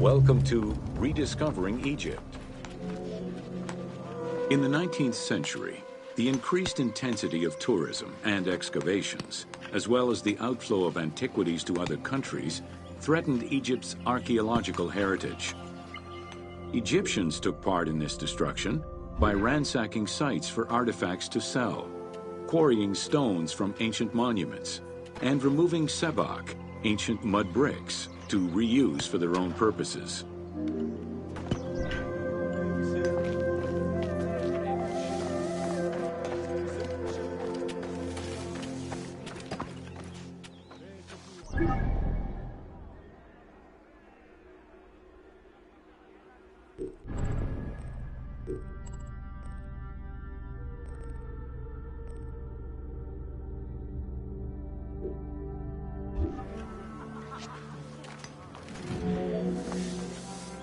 Welcome to Rediscovering Egypt. In the 19th century, the increased intensity of tourism and excavations, as well as the outflow of antiquities to other countries, threatened Egypt's archaeological heritage. Egyptians took part in this destruction by ransacking sites for artifacts to sell, quarrying stones from ancient monuments, and removing sebak, ancient mud bricks, to reuse for their own purposes.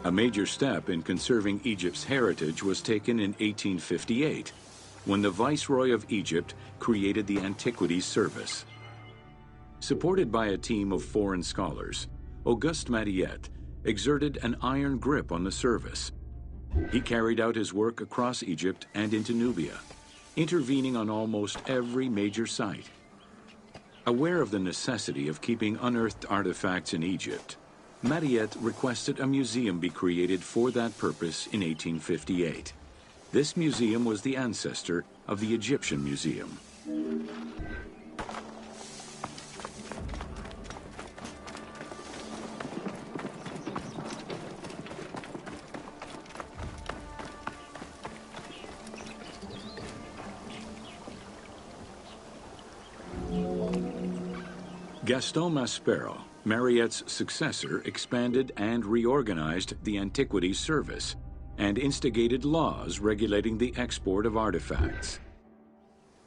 A major step in conserving Egypt's heritage was taken in 1858, when the Viceroy of Egypt created the Antiquities Service. Supported by a team of foreign scholars, Auguste Mariette exerted an iron grip on the service. He carried out his work across Egypt and into Nubia, intervening on almost every major site. Aware of the necessity of keeping unearthed artifacts in Egypt, Mariette requested a museum be created for that purpose in 1858. This museum was the ancestor of the Egyptian Museum. Gaston Maspero, Mariette's successor, expanded and reorganized the Antiquities Service and instigated laws regulating the export of artifacts.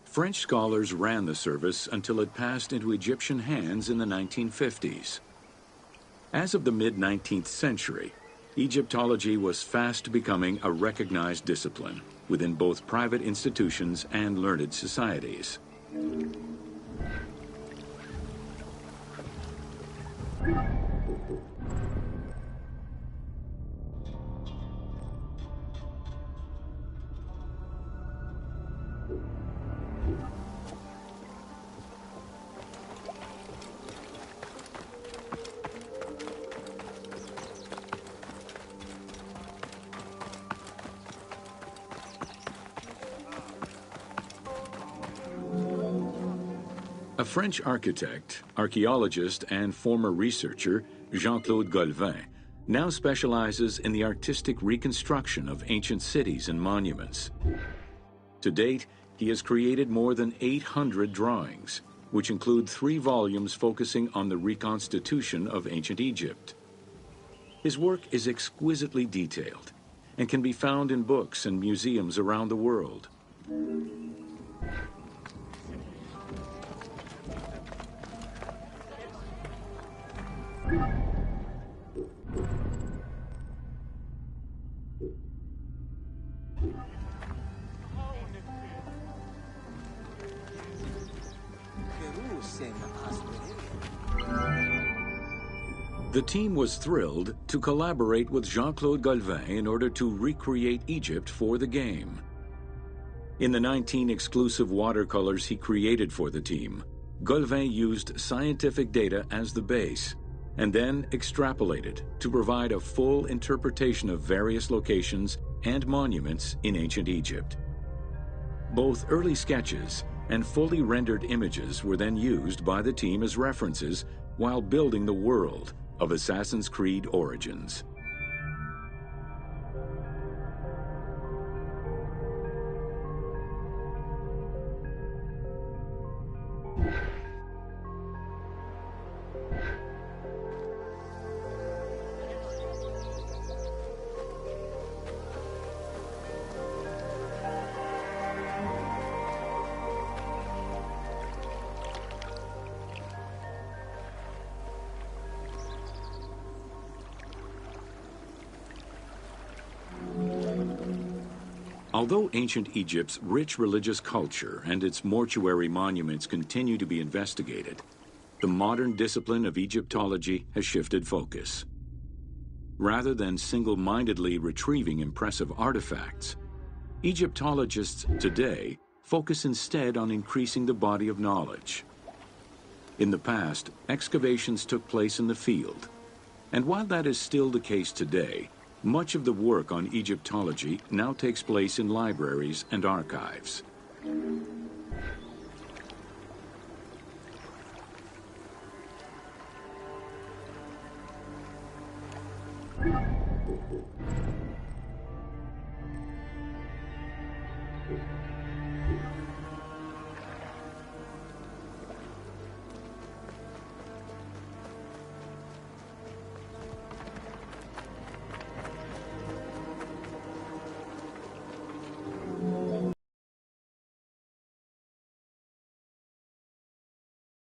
French scholars ran the service until it passed into Egyptian hands in the 1950s. As of the mid-19th century, Egyptology was fast becoming a recognized discipline within both private institutions and learned societies. A French architect, archaeologist, and former researcher, Jean-Claude Golvin, now specializes in the artistic reconstruction of ancient cities and monuments. To date, he has created more than 800 drawings, which include 3 volumes focusing on the reconstitution of ancient Egypt. His work is exquisitely detailed and can be found in books and museums around the world. The team was thrilled to collaborate with Jean-Claude Golvin in order to recreate Egypt for the game. In the 19 exclusive watercolors he created for the team, Golvin used scientific data as the base, and then extrapolated to provide a full interpretation of various locations and monuments in ancient Egypt. Both early sketches and fully rendered images were then used by the team as references while building the world of Assassin's Creed Origins. Although ancient Egypt's rich religious culture and its mortuary monuments continue to be investigated, the modern discipline of Egyptology has shifted focus. Rather than single-mindedly retrieving impressive artifacts, Egyptologists today focus instead on increasing the body of knowledge. In the past, excavations took place in the field, and while that is still the case today, much of the work on Egyptology now takes place in libraries and archives.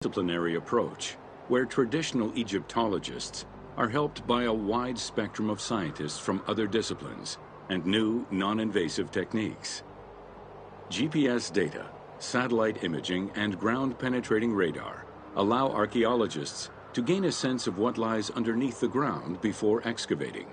Disciplinary approach, where traditional Egyptologists are helped by a wide spectrum of scientists from other disciplines and new non-invasive techniques. GPS data, satellite imaging, and ground-penetrating radar allow archaeologists to gain a sense of what lies underneath the ground before excavating.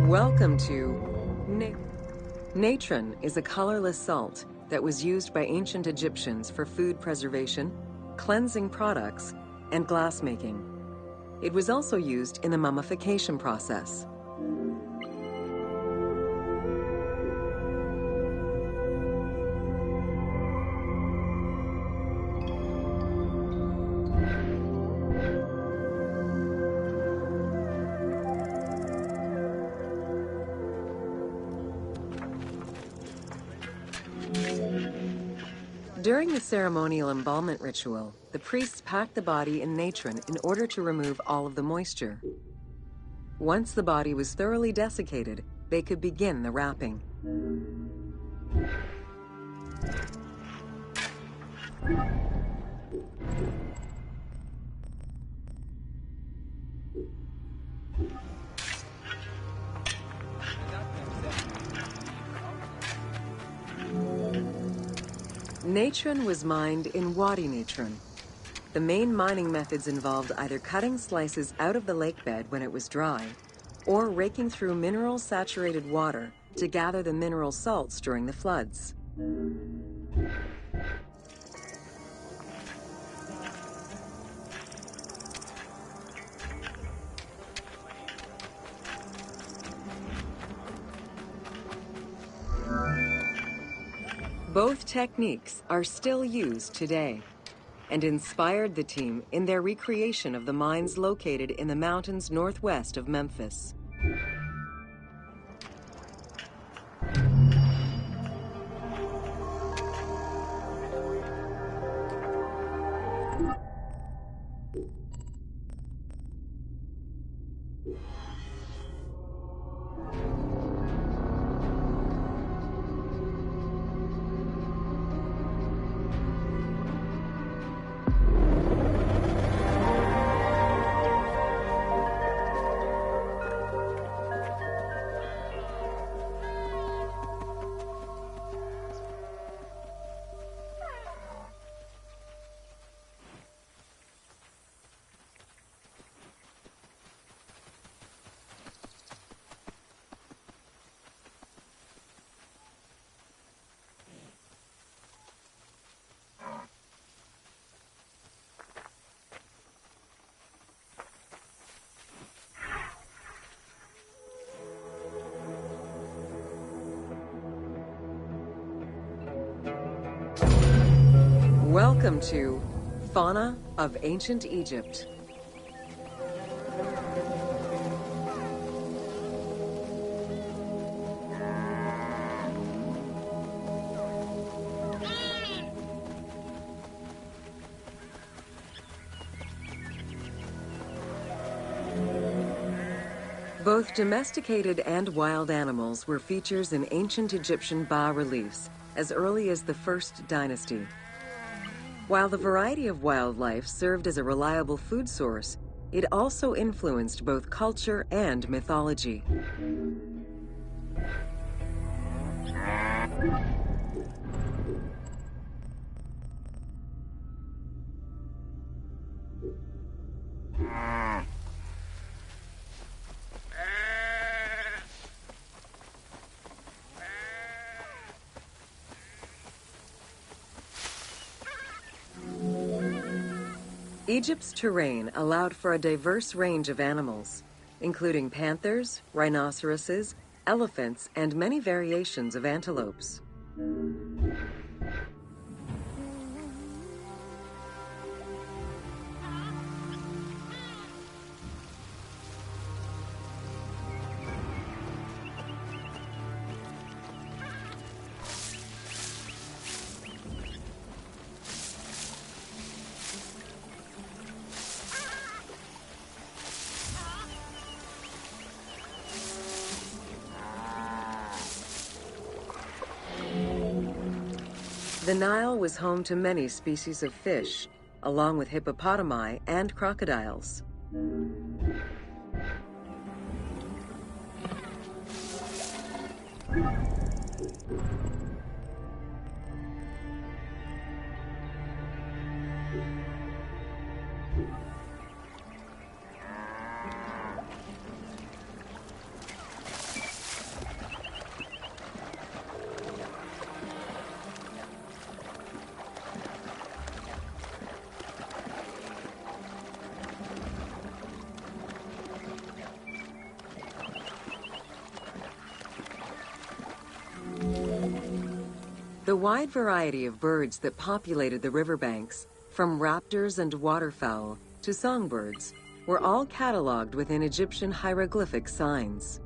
Welcome to natron is a colorless salt that was used by ancient Egyptians for food preservation, cleansing products, and glass making. It was also used in the mummification process. During the ceremonial embalmment ritual, the priests packed the body in natron in order to remove all of the moisture. Once the body was thoroughly desiccated, they could begin the wrapping. Natron was mined in Wadi Natron. The main mining methods involved either cutting slices out of the lake bed when it was dry, or raking through mineral-saturated water to gather the mineral salts during the floods. Both techniques are still used today and inspired the team in their recreation of the mines located in the mountains northwest of Memphis. Welcome to Fauna of Ancient Egypt. Both domesticated and wild animals were features in ancient Egyptian bas-reliefs as early as the First Dynasty. While the variety of wildlife served as a reliable food source, it also influenced both culture and mythology. Egypt's terrain allowed for a diverse range of animals, including panthers, rhinoceroses, elephants, and many variations of antelopes. The Nile was home to many species of fish, along with hippopotami and crocodiles. The wide variety of birds that populated the riverbanks, from raptors and waterfowl to songbirds, were all cataloged within Egyptian hieroglyphic signs.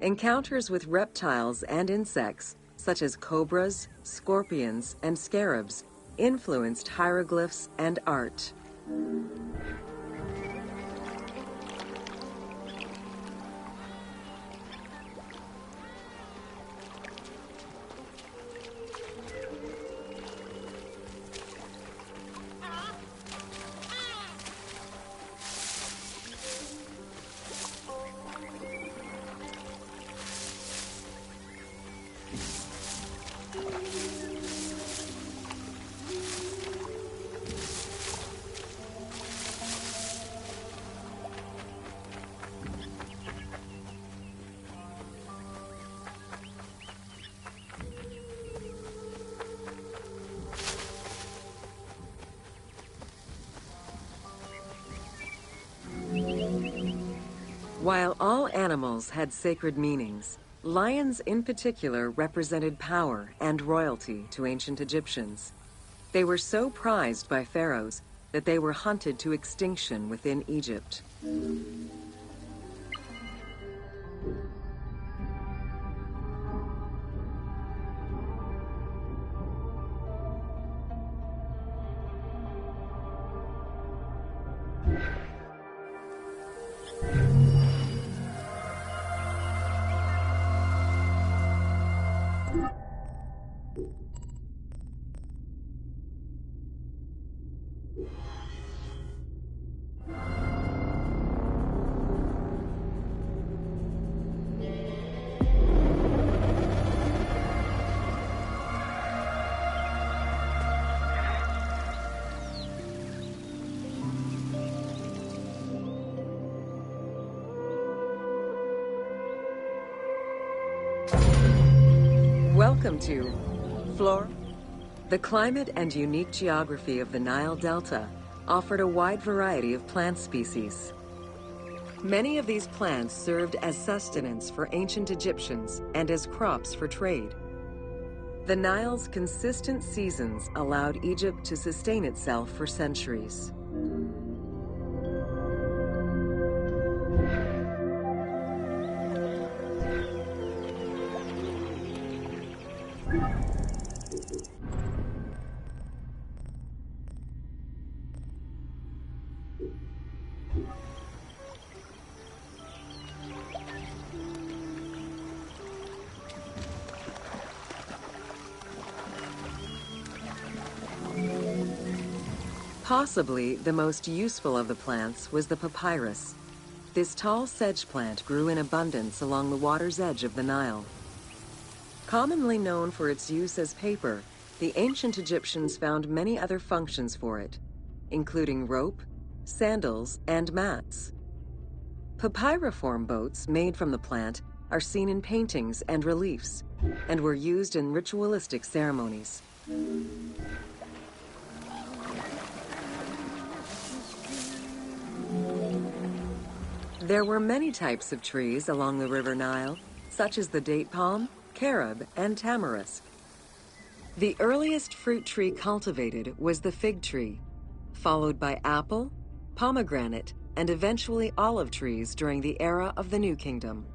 Encounters with reptiles and insects, such as cobras, scorpions, and scarabs, influenced hieroglyphs and art. While all animals had sacred meanings, lions in particular represented power and royalty to ancient Egyptians. They were so prized by pharaohs that they were hunted to extinction within Egypt. Welcome to Flora. The climate and unique geography of the Nile Delta offered a wide variety of plant species. Many of these plants served as sustenance for ancient Egyptians and as crops for trade. The Nile's consistent seasons allowed Egypt to sustain itself for centuries. Possibly the most useful of the plants was the papyrus. This tall sedge plant grew in abundance along the water's edge of the Nile. Commonly known for its use as paper, the ancient Egyptians found many other functions for it, including rope, sandals, and mats. Papyriform boats made from the plant are seen in paintings and reliefs, and were used in ritualistic ceremonies. There were many types of trees along the River Nile, such as the date palm, carob, and tamarisk. The earliest fruit tree cultivated was the fig tree, followed by apple, pomegranate, and eventually olive trees during the era of the New Kingdom.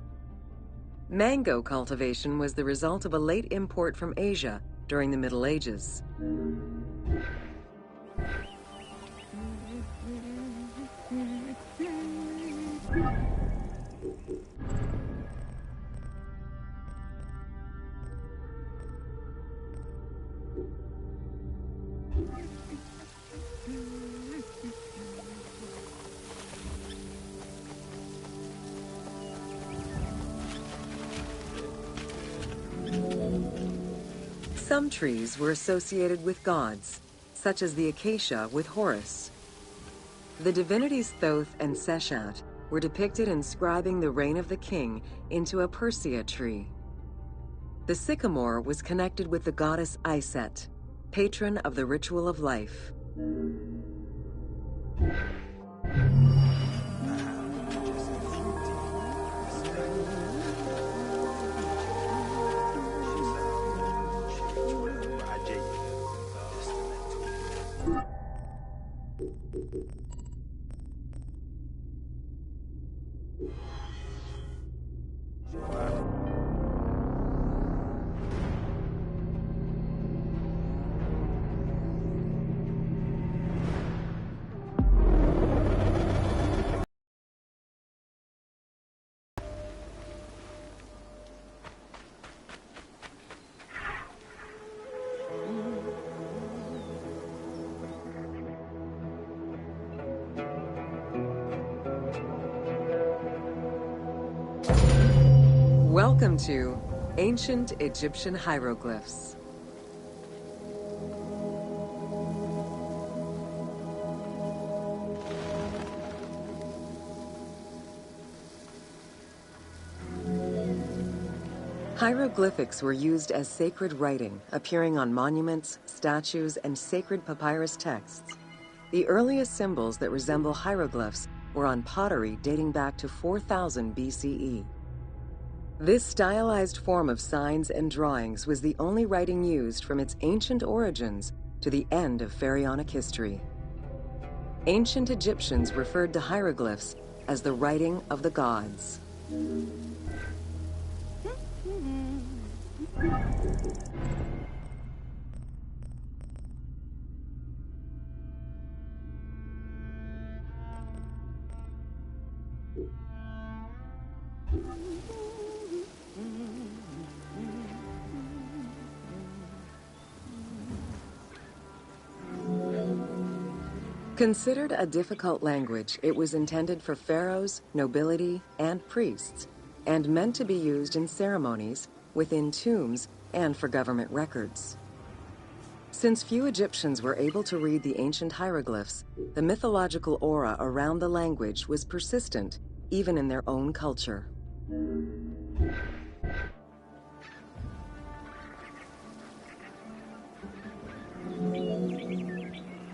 Mango cultivation was the result of a late import from Asia during the Middle Ages. Some trees were associated with gods, such as the acacia with Horus. The divinities Thoth and Seshat were depicted inscribing the reign of the king into a Persea tree. The sycamore was connected with the goddess Iset, patron of the ritual of life. Welcome to Ancient Egyptian Hieroglyphs. Hieroglyphics were used as sacred writing, appearing on monuments, statues, and sacred papyrus texts. The earliest symbols that resemble hieroglyphs were on pottery dating back to 4000 BCE. This stylized form of signs and drawings was the only writing used from its ancient origins to the end of pharaonic history. Ancient Egyptians referred to hieroglyphs as the writing of the gods. Considered a difficult language, it was intended for pharaohs, nobility, and priests, and meant to be used in ceremonies, within tombs, and for government records. Since few Egyptians were able to read the ancient hieroglyphs, the mythological aura around the language was persistent, even in their own culture.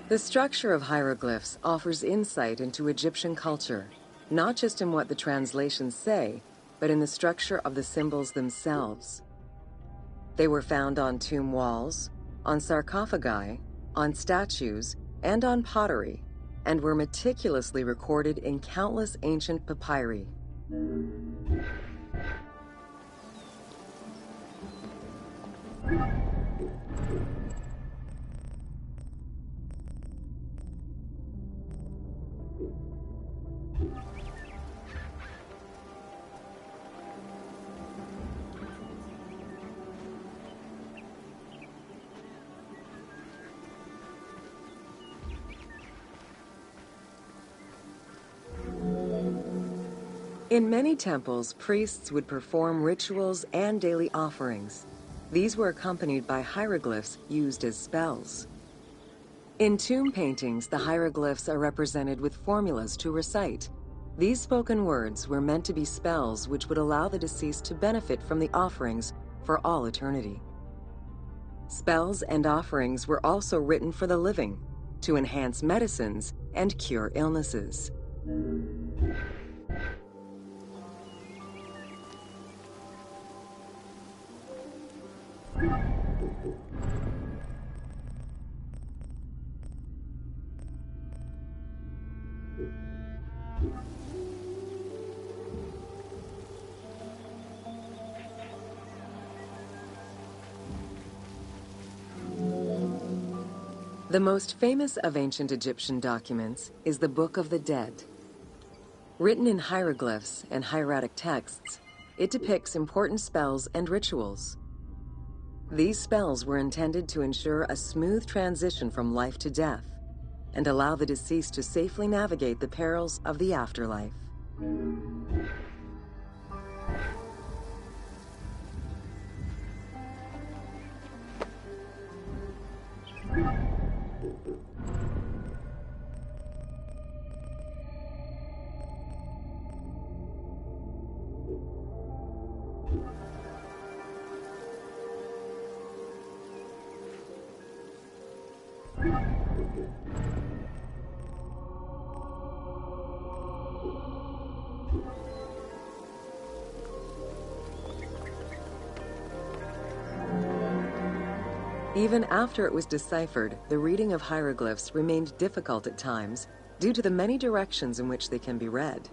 The structure of hieroglyphs offers insight into Egyptian culture, not just in what the translations say, but in the structure of the symbols themselves. They were found on tomb walls, on sarcophagi, on statues, and on pottery, and were meticulously recorded in countless ancient papyri. In many temples, priests would perform rituals and daily offerings. These were accompanied by hieroglyphs used as spells. In tomb paintings, the hieroglyphs are represented with formulas to recite. These spoken words were meant to be spells which would allow the deceased to benefit from the offerings for all eternity. Spells and offerings were also written for the living, to enhance medicines and cure illnesses. The most famous of ancient Egyptian documents is the Book of the Dead. Written in hieroglyphs and hieratic texts, it depicts important spells and rituals. These spells were intended to ensure a smooth transition from life to death and allow the deceased to safely navigate the perils of the afterlife. Even after it was deciphered, the reading of hieroglyphs remained difficult at times due to the many directions in which they can be read.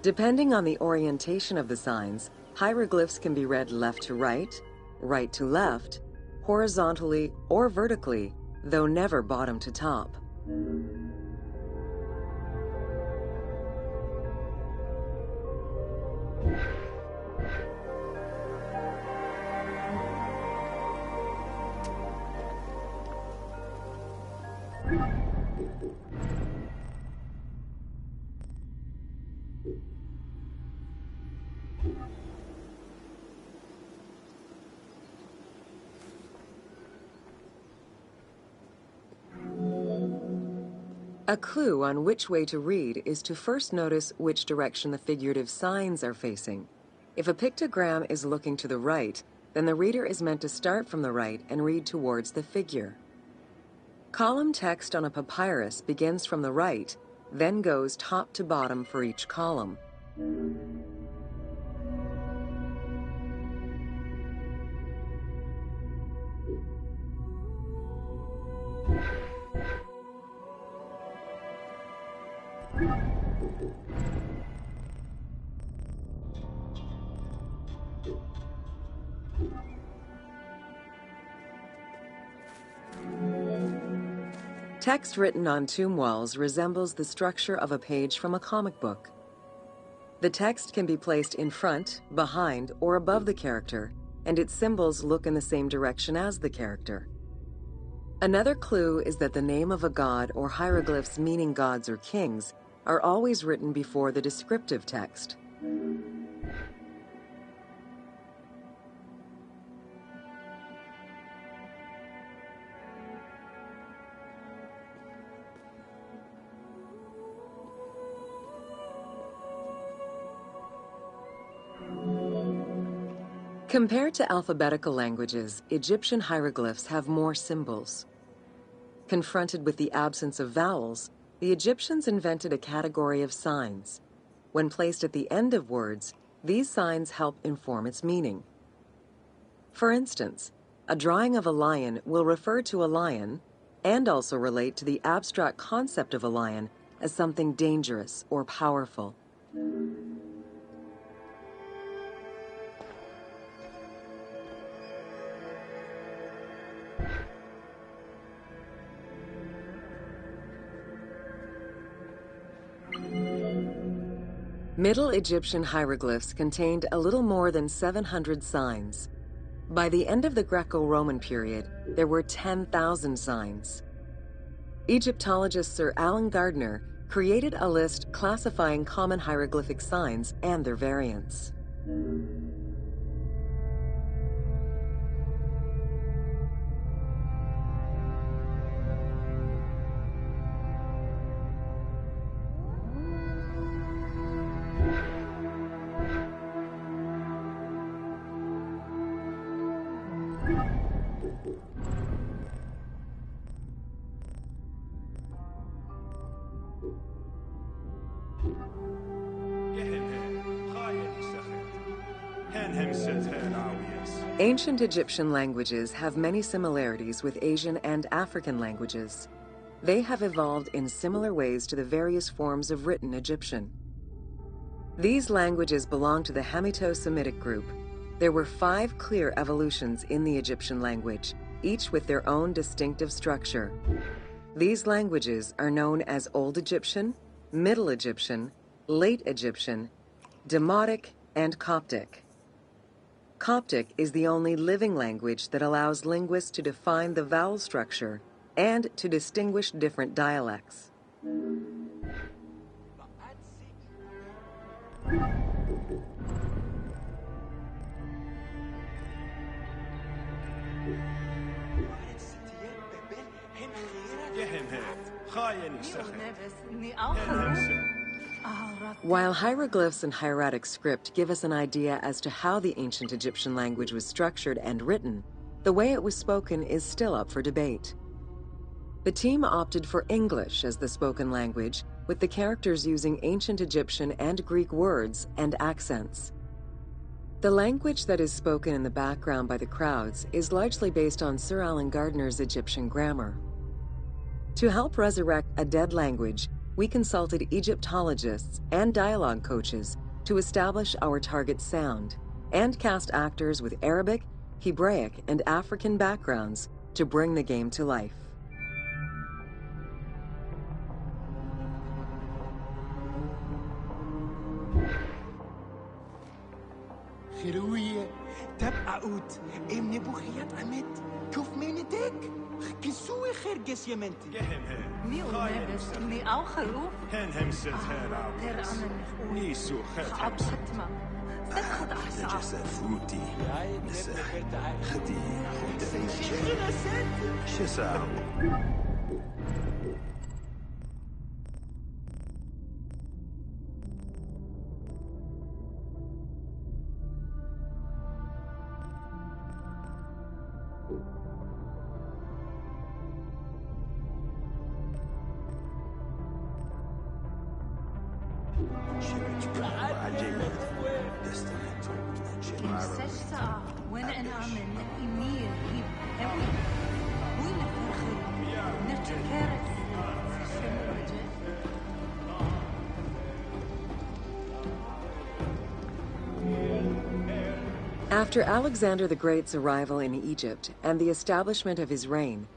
Depending on the orientation of the signs, hieroglyphs can be read left to right, right to left, horizontally or vertically, though never bottom to top. A clue on which way to read is to first notice which direction the figurative signs are facing. If a pictogram is looking to the right, then the reader is meant to start from the right and read towards the figure. Column text on a papyrus begins from the right, then goes top to bottom for each column. Text written on tomb walls resembles the structure of a page from a comic book. The text can be placed in front, behind, or above the character, and its symbols look in the same direction as the character. Another clue is that the name of a god or hieroglyphs meaning gods or kings are always written before the descriptive text. Compared to alphabetical languages, Egyptian hieroglyphs have more symbols. Confronted with the absence of vowels, the Egyptians invented a category of signs. When placed at the end of words, these signs help inform its meaning. For instance, a drawing of a lion will refer to a lion and also relate to the abstract concept of a lion as something dangerous or powerful. Middle Egyptian hieroglyphs contained a little more than 700 signs. By the end of the Greco-Roman period, there were 10,000 signs. Egyptologist Sir Alan Gardner created a list classifying common hieroglyphic signs and their variants. Ancient Egyptian languages have many similarities with Asian and African languages. They have evolved in similar ways to the various forms of written Egyptian. These languages belong to the Hemito-Semitic group. There were 5 clear evolutions in the Egyptian language, each with their own distinctive structure. These languages are known as Old Egyptian, Middle Egyptian, Late Egyptian, Demotic, and Coptic. Coptic is the only living language that allows linguists to define the vowel structure and to distinguish different dialects. While hieroglyphs and hieratic script give us an idea as to how the ancient Egyptian language was structured and written, the way it was spoken is still up for debate. The team opted for English as the spoken language, with the characters using ancient Egyptian and Greek words and accents. The language that is spoken in the background by the crowds is largely based on Sir Alan Gardner's Egyptian grammar. To help resurrect a dead language, we consulted Egyptologists and dialogue coaches to establish our target sound and cast actors with Arabic, Hebraic, and African backgrounds to bring the game to life. خروية تبقى قوت امني بوخيات عمد كيف مينتك كسوي خرجس يمنتي ميو نابس مي او خروف هن ست هن تر انا نيسو خت عبشتما تاخد احسن جسد فوتي نسح خدي خدي شساو وين انا عمل امير هيب قوي وين فرخي نتكارث After Alexander the Great's arrival in Egypt and the establishment of his reign,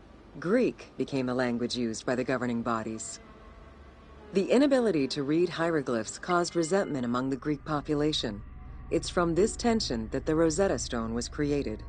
Greek became a language used by the governing bodies. The inability to read hieroglyphs caused resentment among the Greek population. It's from this tension that the Rosetta Stone was created.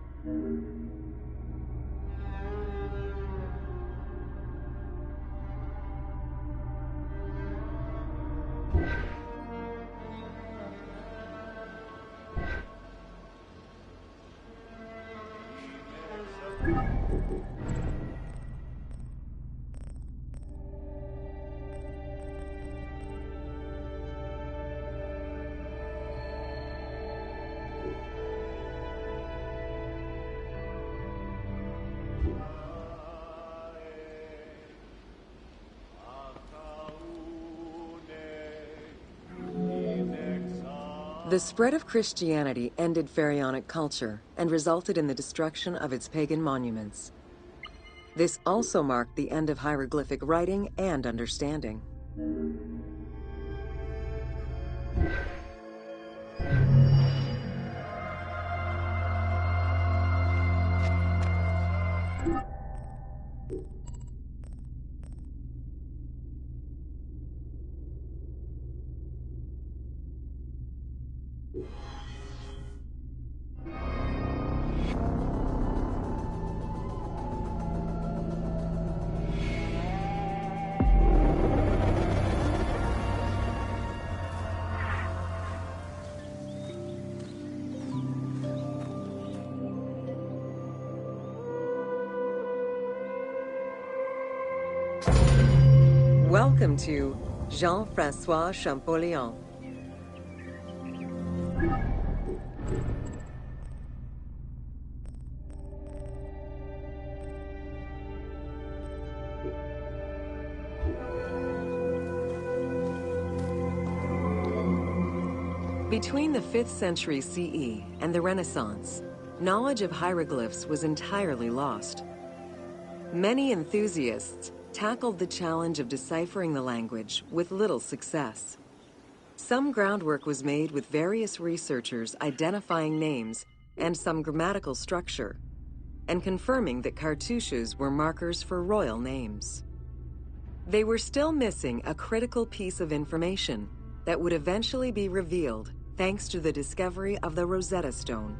The spread of Christianity ended pharaonic culture and resulted in the destruction of its pagan monuments. This also marked the end of hieroglyphic writing and understanding. Welcome to Jean-Francois Champollion. Between the 5th century CE and the Renaissance, knowledge of hieroglyphs was entirely lost. Many enthusiasts tackled the challenge of deciphering the language with little success. Some groundwork was made with various researchers identifying names and some grammatical structure, and confirming that cartouches were markers for royal names. They were still missing a critical piece of information that would eventually be revealed thanks to the discovery of the Rosetta Stone.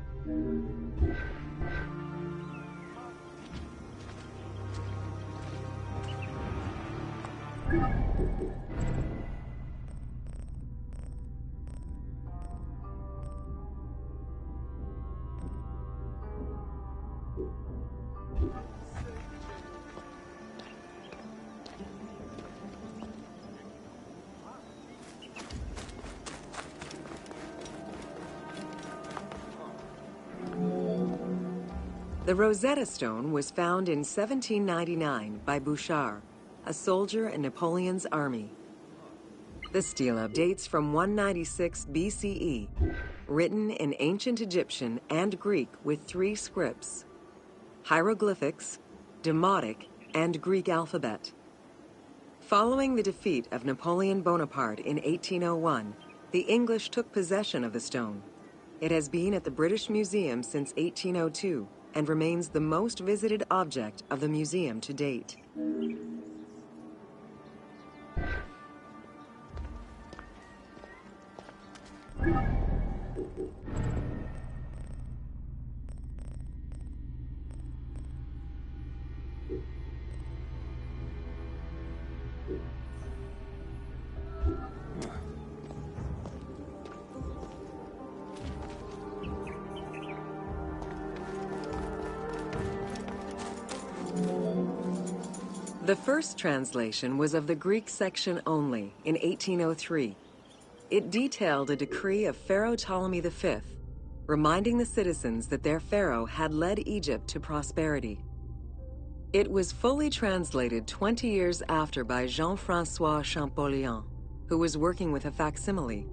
The Rosetta Stone was found in 1799 by Bouchard, a soldier in Napoleon's army. The stela dates from 196 BCE, written in ancient Egyptian and Greek with 3 scripts: hieroglyphics, Demotic, and Greek alphabet. Following the defeat of Napoleon Bonaparte in 1801, the English took possession of the stone. It has been at the British Museum since 1802 and remains the most visited object of the museum to date. The first translation was of the Greek section only in 1803. It detailed a decree of Pharaoh Ptolemy V, reminding the citizens that their pharaoh had led Egypt to prosperity. It was fully translated 20 years after by Jean-Francois Champollion, who was working with a facsimile.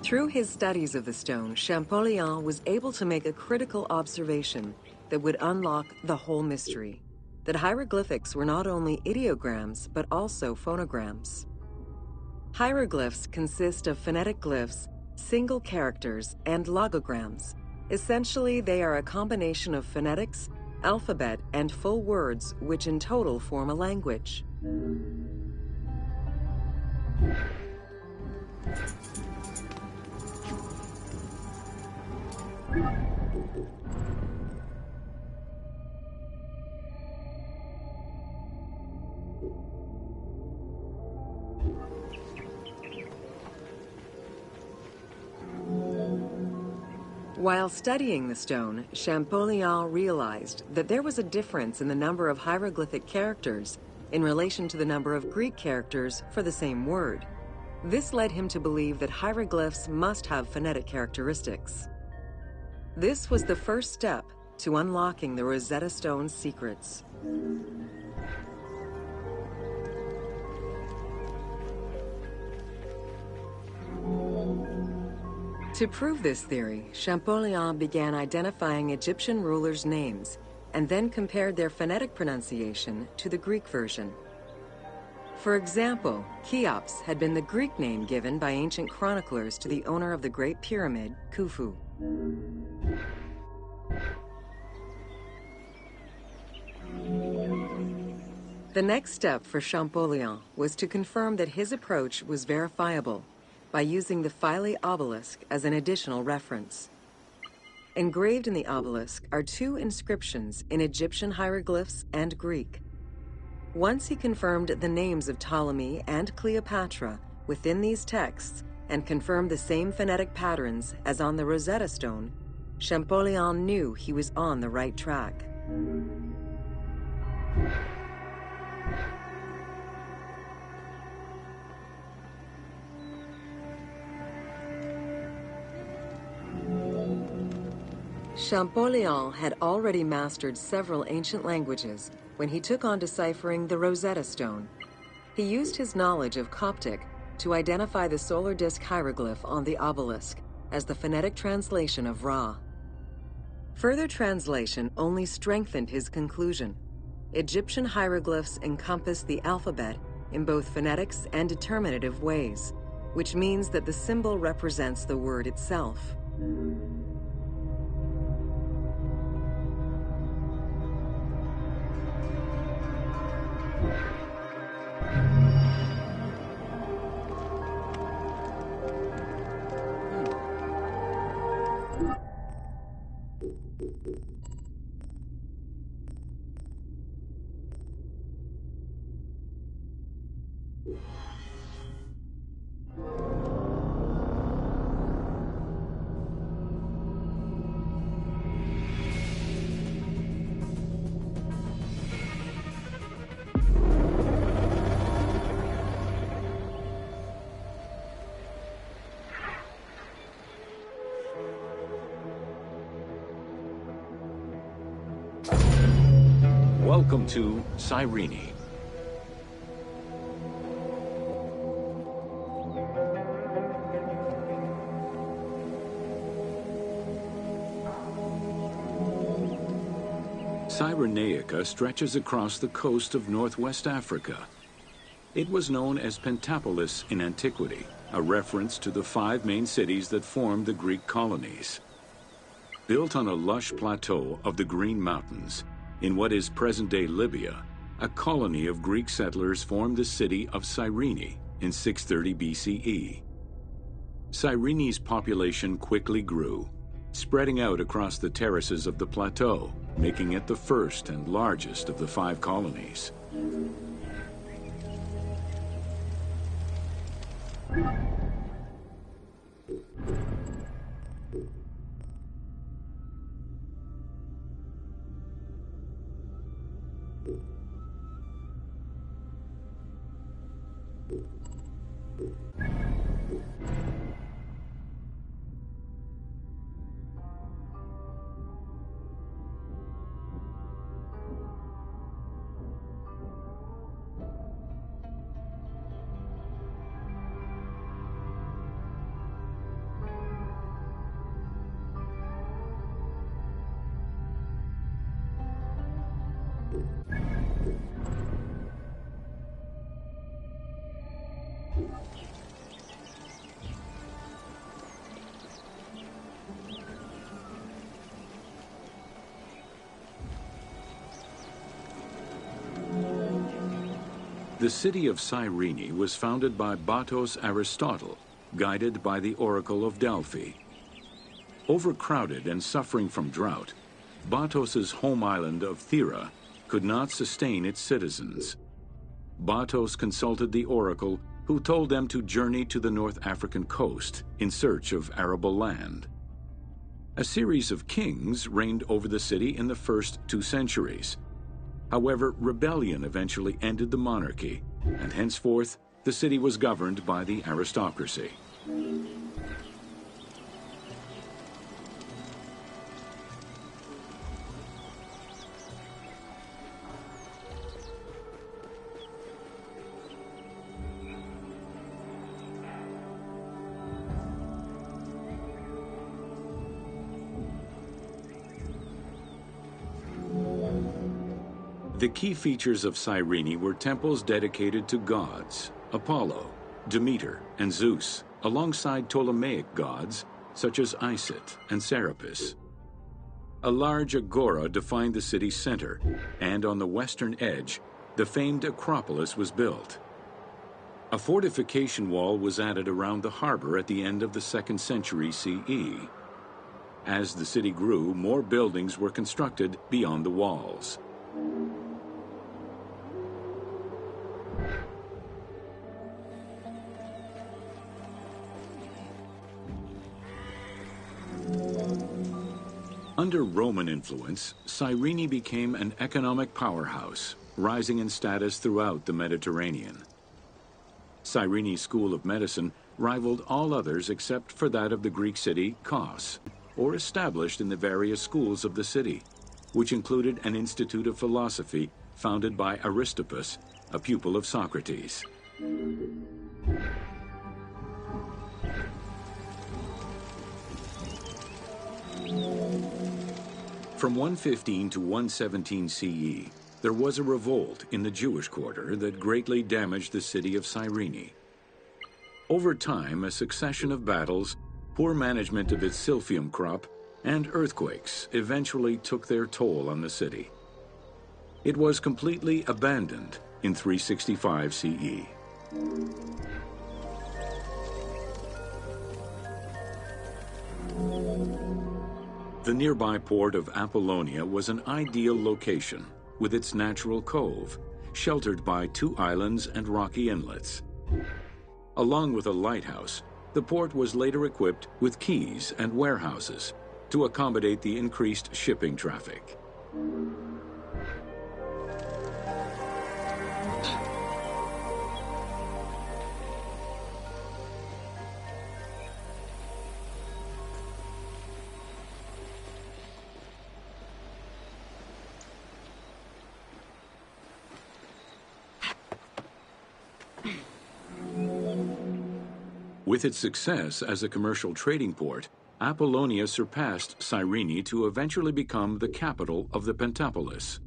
Through his studies of the stone, Champollion was able to make a critical observation that would unlock the whole mystery: that hieroglyphics were not only ideograms, but also phonograms. Hieroglyphs consist of phonetic glyphs, single characters, and logograms. Essentially, they are a combination of phonetics, alphabet, and full words, which in total form a language. While studying the stone, Champollion realized that there was a difference in the number of hieroglyphic characters in relation to the number of Greek characters for the same word. This led him to believe that hieroglyphs must have phonetic characteristics. This was the first step to unlocking the Rosetta Stone's secrets. To prove this theory, Champollion began identifying Egyptian rulers' names and then compared their phonetic pronunciation to the Greek version. For example, Cheops had been the Greek name given by ancient chroniclers to the owner of the Great Pyramid, Khufu. The next step for Champollion was to confirm that his approach was verifiable by using the Philae obelisk as an additional reference. Engraved in the obelisk are two inscriptions in Egyptian hieroglyphs and Greek. Once he confirmed the names of Ptolemy and Cleopatra within these texts and confirmed the same phonetic patterns as on the Rosetta Stone, Champollion knew he was on the right track. Champollion had already mastered several ancient languages when he took on deciphering the Rosetta Stone. He used his knowledge of Coptic to identify the solar disk hieroglyph on the obelisk as the phonetic translation of Ra. Further translation only strengthened his conclusion. Egyptian hieroglyphs encompass the alphabet in both phonetics and determinative ways, which means that the symbol represents the word itself. Welcome to Cyrene. Cyrenaica stretches across the coast of northwest Africa. It was known as Pentapolis in antiquity, a reference to the 5 main cities that formed the Greek colonies. Built on a lush plateau of the Green Mountains, in what is present-day Libya, a colony of Greek settlers formed the city of Cyrene in 630 BCE. Cyrene's population quickly grew, spreading out across the terraces of the plateau, making it the first and largest of the 5 colonies. The city of Cyrene was founded by Batos Aristotle, guided by the Oracle of Delphi. Overcrowded and suffering from drought, Batos's home island of Thera could not sustain its citizens. Batos consulted the Oracle, who told them to journey to the North African coast in search of arable land. A series of kings reigned over the city in the first 2 centuries. However, rebellion eventually ended the monarchy, and henceforth, the city was governed by the aristocracy. The key features of Cyrene were temples dedicated to gods, Apollo, Demeter, and Zeus, alongside Ptolemaic gods such as Isis and Serapis. A large agora defined the city's center, and on the western edge, the famed Acropolis was built. A fortification wall was added around the harbor at the end of the 2nd century CE. As the city grew, more buildings were constructed beyond the walls. Under Roman influence, Cyrene became an economic powerhouse, rising in status throughout the Mediterranean. Cyrene's school of medicine rivaled all others except for that of the Greek city Kos, or established in the various schools of the city, which included an institute of philosophy founded by Aristippus, a pupil of Socrates. From 115 to 117 CE, there was a revolt in the Jewish quarter that greatly damaged the city of Cyrene. Over time, a succession of battles, poor management of its silphium crop, and earthquakes eventually took their toll on the city. It was completely abandoned in 365 CE. The nearby port of Apollonia was an ideal location, with its natural cove, sheltered by 2 islands and rocky inlets. Along with a lighthouse, the port was later equipped with quays and warehouses to accommodate the increased shipping traffic. With its success as a commercial trading port, Apollonia surpassed Cyrene to eventually become the capital of the Pentapolis.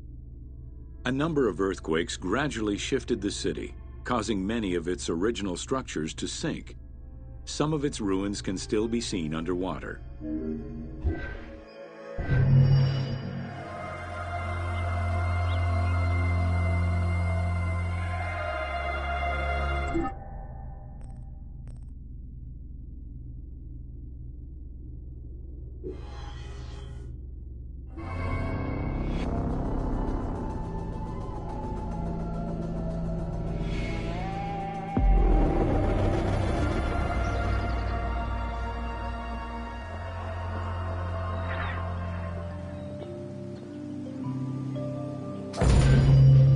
A number of earthquakes gradually shifted the city, causing many of its original structures to sink. Some of its ruins can still be seen underwater.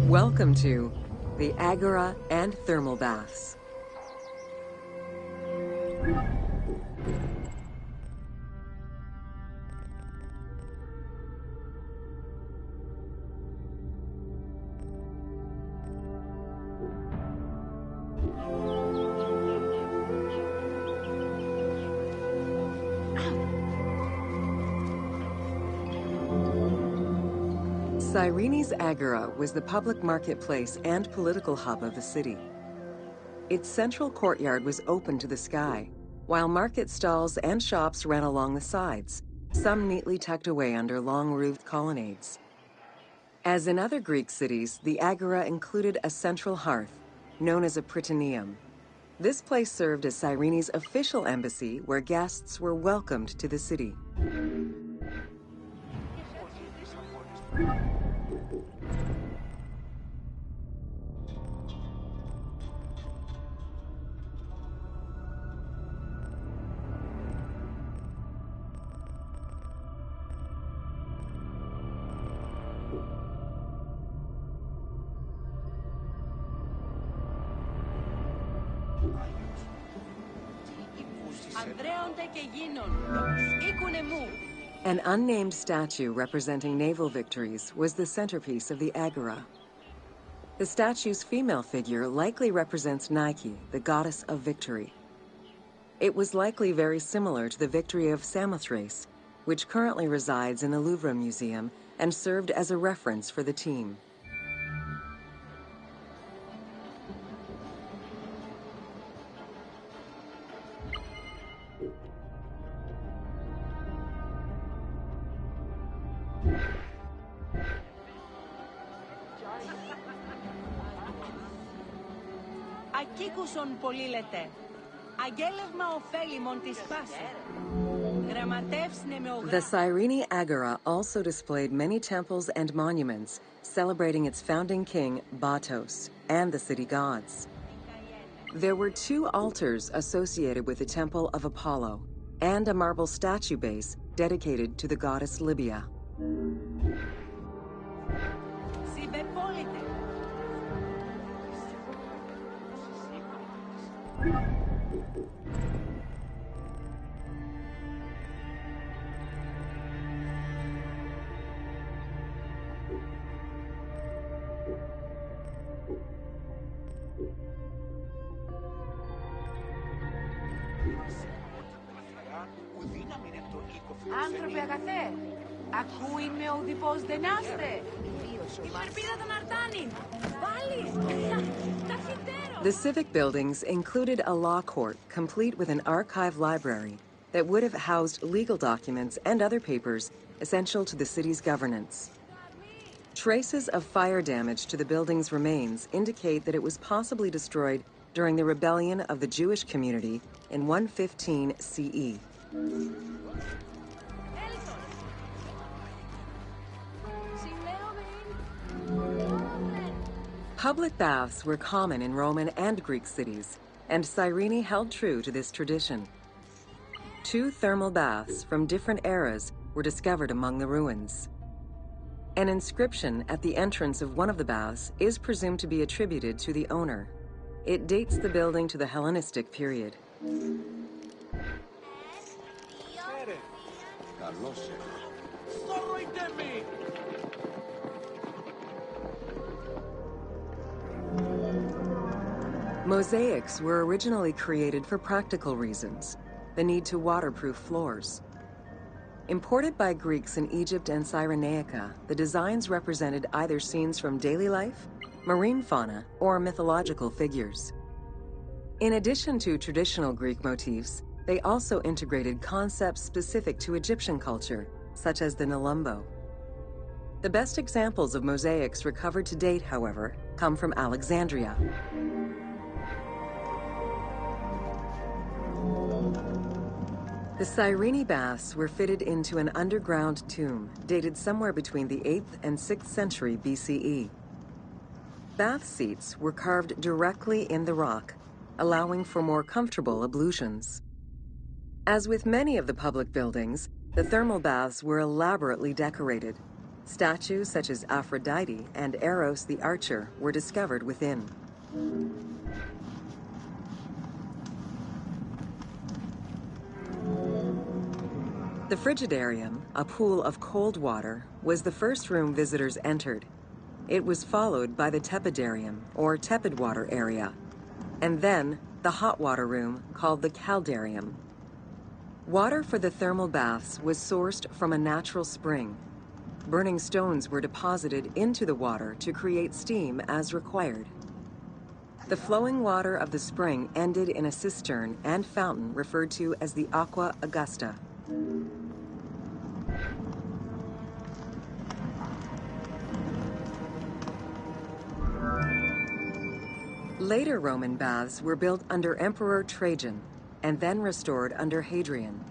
Welcome to the Agora and Thermal Baths. Cyrene's Agora was the public marketplace and political hub of the city. Its central courtyard was open to the sky, while market stalls and shops ran along the sides, some neatly tucked away under long-roofed colonnades. As in other Greek cities, the Agora included a central hearth, known as a Prytaneum. This place served as Cyrene's official embassy where guests were welcomed to the city. An unnamed statue representing naval victories was the centerpiece of the Agora. The statue's female figure likely represents Nike, the goddess of victory. It was likely very similar to the victory of Samothrace, which currently resides in the Louvre Museum and served as a reference for the team. Ακήκουσον πολύ λέτε. Αγέλευμα ωφέλιμον της πάση. The Cyrene Agora also displayed many temples and monuments celebrating its founding king, Batos, and the city gods. There were 2 altars associated with the Temple of Apollo and a marble statue base dedicated to the goddess Libya. Άνθρωποι αγαθέ, ακούει με ο διπός δενάστρε. Υπερπίδα των αρτάνιν. Πάλι. The civic buildings included a law court complete with an archive library that would have housed legal documents and other papers essential to the city's governance. Traces of fire damage to the building's remains indicate that it was possibly destroyed during the rebellion of the Jewish community in 115 CE. Public baths were common in Roman and Greek cities, and Cyrene held true to this tradition. 2 thermal baths from different eras were discovered among the ruins. An inscription at the entrance of one of the baths is presumed to be attributed to the owner. It dates the building to the Hellenistic period. Mosaics were originally created for practical reasons, the need to waterproof floors. Imported by Greeks in Egypt and Cyrenaica, the designs represented either scenes from daily life, marine fauna, or mythological figures. In addition to traditional Greek motifs, they also integrated concepts specific to Egyptian culture, such as the Nelumbo. The best examples of mosaics recovered to date, however, come from Alexandria. The Cyrene baths were fitted into an underground tomb dated somewhere between the 8th and 6th century BCE. Bath seats were carved directly in the rock, allowing for more comfortable ablutions. As with many of the public buildings, the thermal baths were elaborately decorated. Statues such as Aphrodite and Eros the Archer were discovered within. The Frigidarium, a pool of cold water, was the first room visitors entered. It was followed by the Tepidarium, or tepid water area, and then the hot water room called the Caldarium. Water for the thermal baths was sourced from a natural spring. Burning stones were deposited into the water to create steam as required. The flowing water of the spring ended in a cistern and fountain referred to as the Aqua Augusta. Later Roman baths were built under Emperor Trajan and then restored under Hadrian.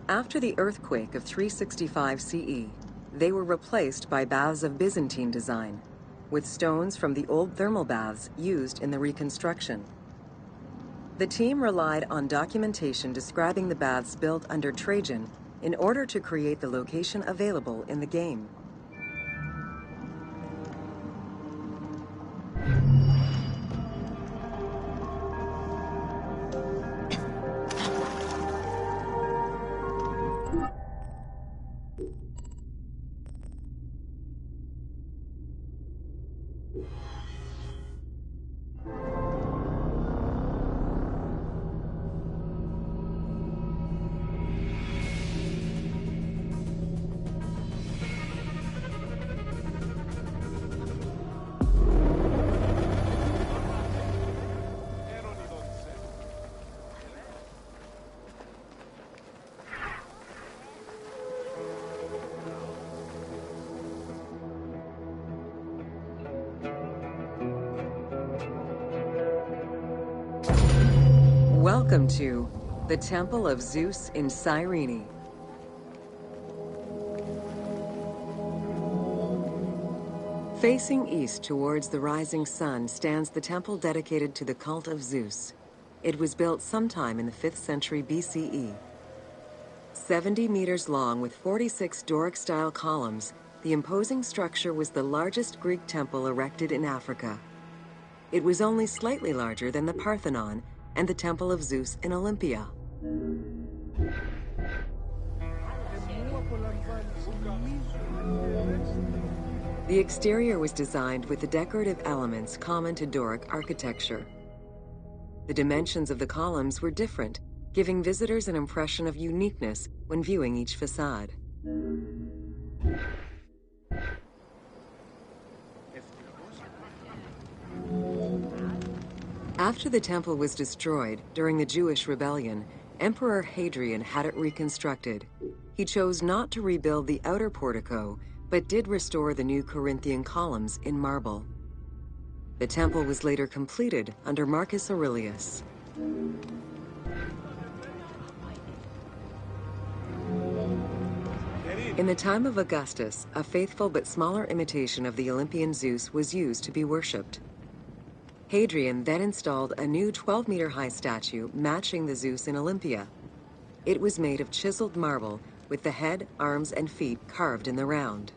After the earthquake of 365 CE, they were replaced by baths of Byzantine design, with stones from the old thermal baths used in the reconstruction. The team relied on documentation describing the baths built under Trajan in order to create the location available in the game. Welcome to the Temple of Zeus in Cyrene. Facing east towards the rising sun stands the temple dedicated to the cult of Zeus. It was built sometime in the 5th century BCE. 70 meters long with 46 Doric-style columns, the imposing structure was the largest Greek temple erected in Africa. It was only slightly larger than the Parthenon and the Temple of Zeus in Olympia. The exterior was designed with the decorative elements common to Doric architecture. The dimensions of the columns were different, giving visitors an impression of uniqueness when viewing each facade. After the temple was destroyed during the Jewish rebellion, Emperor Hadrian had it reconstructed. He chose not to rebuild the outer portico, but did restore the new Corinthian columns in marble. The temple was later completed under Marcus Aurelius. In the time of Augustus, a faithful but smaller imitation of the Olympian Zeus was used to be worshipped. Hadrian then installed a new 12-meter-high statue matching the Zeus in Olympia. It was made of chiseled marble with the head, arms, and feet carved in the round.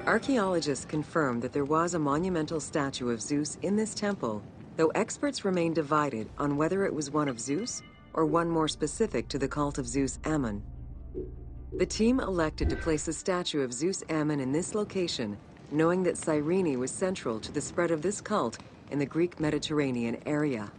Archaeologists confirm that there was a monumental statue of Zeus in this temple, though experts remain divided on whether it was one of Zeus or one more specific to the cult of Zeus Ammon. The team elected to place a statue of Zeus Ammon in this location, knowing that Cyrene was central to the spread of this cult in the Greek Mediterranean area.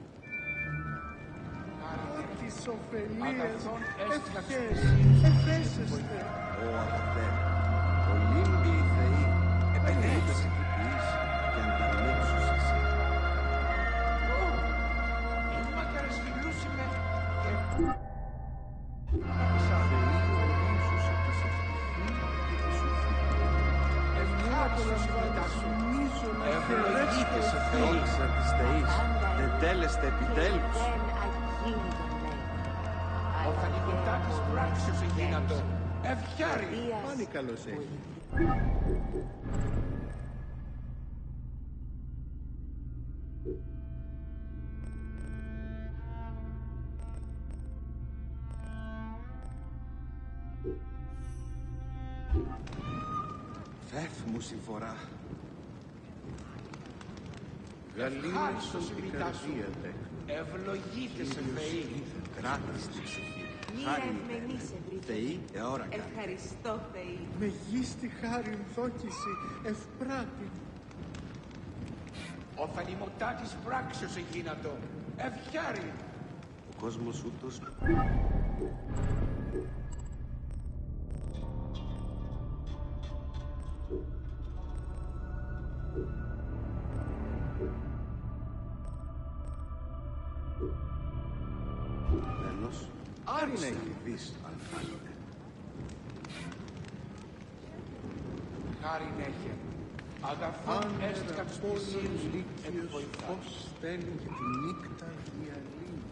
Φεύγουμε συμφορά. Γαλήνεσον την καρδία τε. Ευλογείτε σε Θεή. Κράτας την ψυχή. Θεή, εώρα κάνει. Ευχαριστώ, Θεή. Μεγίστη χάριν δόκηση, ευπράτη. Ο θανημωτά της πράξεως εγίνατο. Ευχάριν. Ο κόσμος ούτως... Βέλος, άριν έχει δεις αν φάλινε. Χάριν έχει. Αγαθόν έστικαν σπισίους Λύκειος φως στέλνει για τη νύχτα γυαλίνη.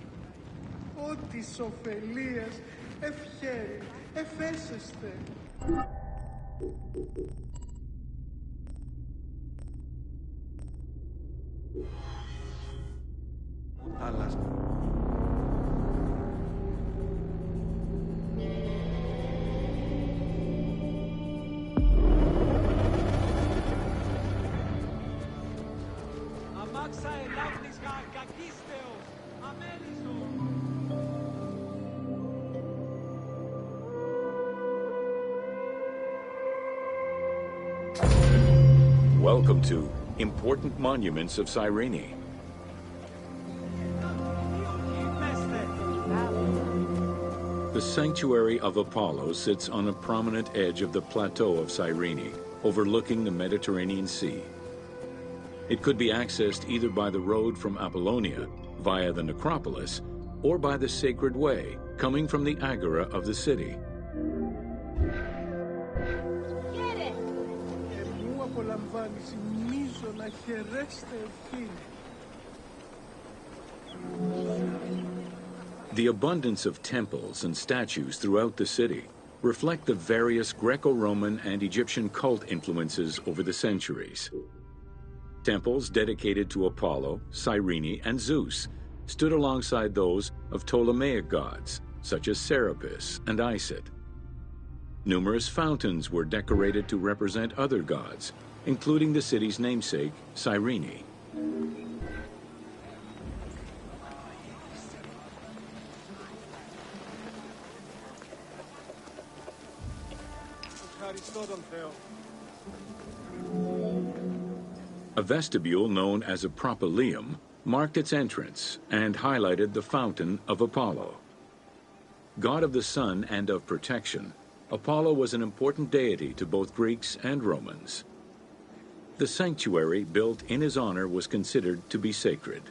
Ό,τι ωφελίας ευχέρει, εφέσεστε. Άλλας. Αμάξα ελάφνης κακίστεως. Αμέλιστο. Welcome to Important Monuments of Cyrene. The sanctuary of Apollo sits on a prominent edge of the plateau of Cyrene, overlooking the Mediterranean Sea. It could be accessed either by the road from Apollonia, via the necropolis, or by the Sacred Way, coming from the Agora of the city. εμφάνιση μείζωνα χαιρέστε ευχήν. The abundance of temples and statues throughout the city reflect the various Greco-Roman and Egyptian cult influences over the centuries. Temples dedicated to Apollo, Cyrene, and Zeus stood alongside those of Ptolemaic gods, such as Serapis and Isis. Numerous fountains were decorated to represent other gods, including the city's namesake, Cyrene. A vestibule known as a propylaeum marked its entrance and highlighted the fountain of Apollo. God of the sun and of protection, Apollo was an important deity to both Greeks and Romans. The sanctuary built in his honor was considered to be sacred.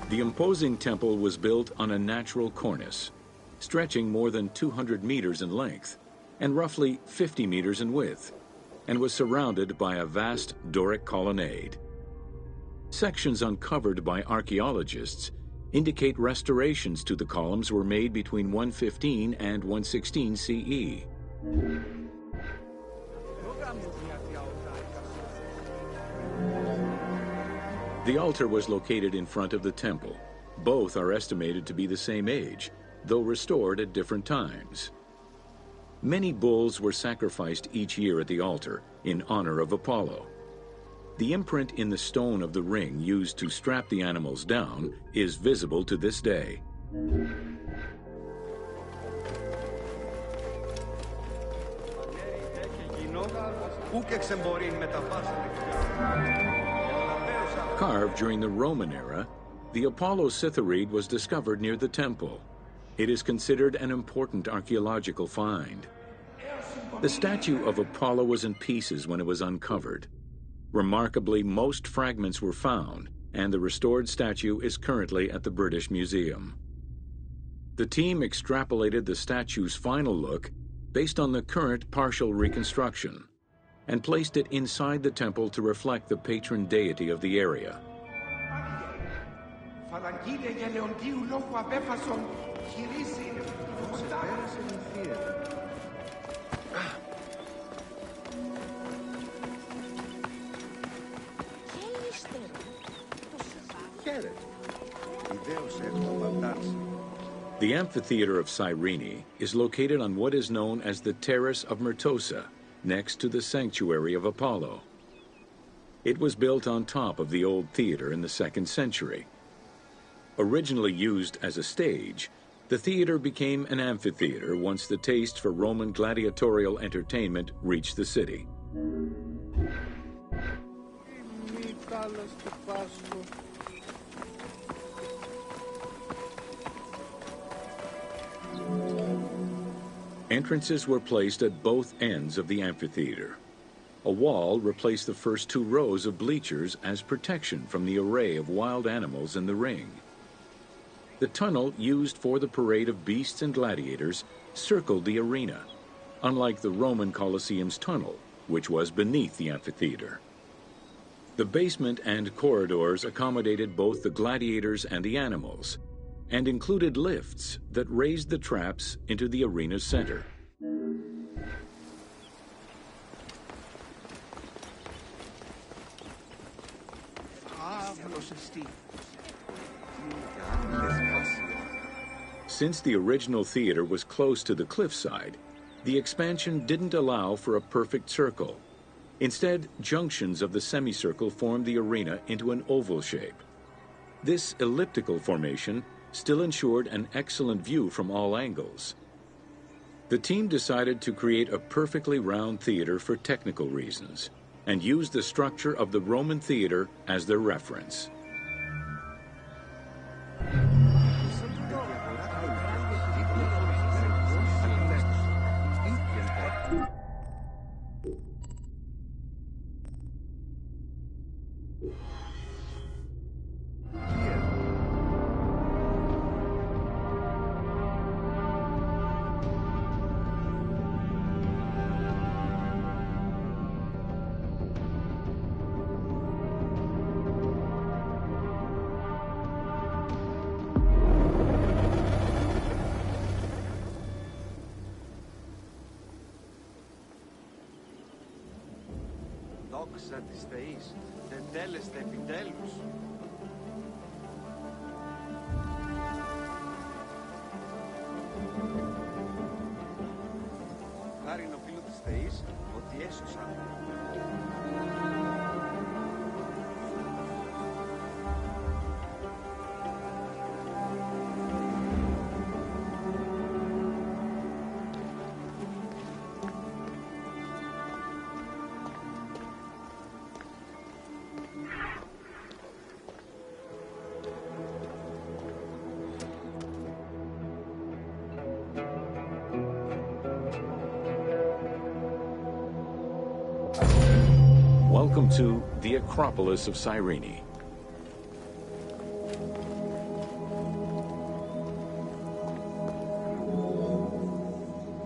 The imposing temple was built on a natural cornice, stretching more than 200 meters in length and roughly 50 meters in width, and was surrounded by a vast Doric colonnade. Sections uncovered by archaeologists indicate restorations to the columns were made between 115 and 116 CE. The altar was located in front of the temple. Both are estimated to be the same age, though restored at different times. Many bulls were sacrificed each year at the altar in honor of Apollo. The imprint in the stone of the ring used to strap the animals down is visible to this day. Carved during the Roman era, the Apollo Cytharide was discovered near the temple. It is considered an important archaeological find. The statue of Apollo was in pieces when it was uncovered. Remarkably, most fragments were found, and the restored statue is currently at the British Museum. The team extrapolated the statue's final look based on the current partial reconstruction, and placed it inside the temple to reflect the patron deity of the area. The amphitheater of Cyrene is located on what is known as the Terrace of Myrtosa, next to the sanctuary of Apollo. It was built on top of the old theater in the 2nd century. Originally used as a stage, the theater became an amphitheater once the taste for Roman gladiatorial entertainment reached the city. Entrances were placed at both ends of the amphitheater. A wall replaced the first 2 rows of bleachers as protection from the array of wild animals in the ring. The tunnel used for the parade of beasts and gladiators circled the arena, unlike the Roman Colosseum's tunnel, which was beneath the amphitheater. The basement and corridors accommodated both the gladiators and the animals, and included lifts that raised the traps into the arena's center. Since the original theater was close to the cliffside, the expansion didn't allow for a perfect circle. Instead, junctions of the semicircle formed the arena into an oval shape. This elliptical formation still ensured an excellent view from all angles. The team decided to create a perfectly round theater for technical reasons, and used the structure of the Roman theater as their reference. Δόξα της Θεής, τετέλεστε επιτέλους. Χάριν οφείλω της Θεής, ότι έσωσα. Welcome to the Acropolis of Cyrene.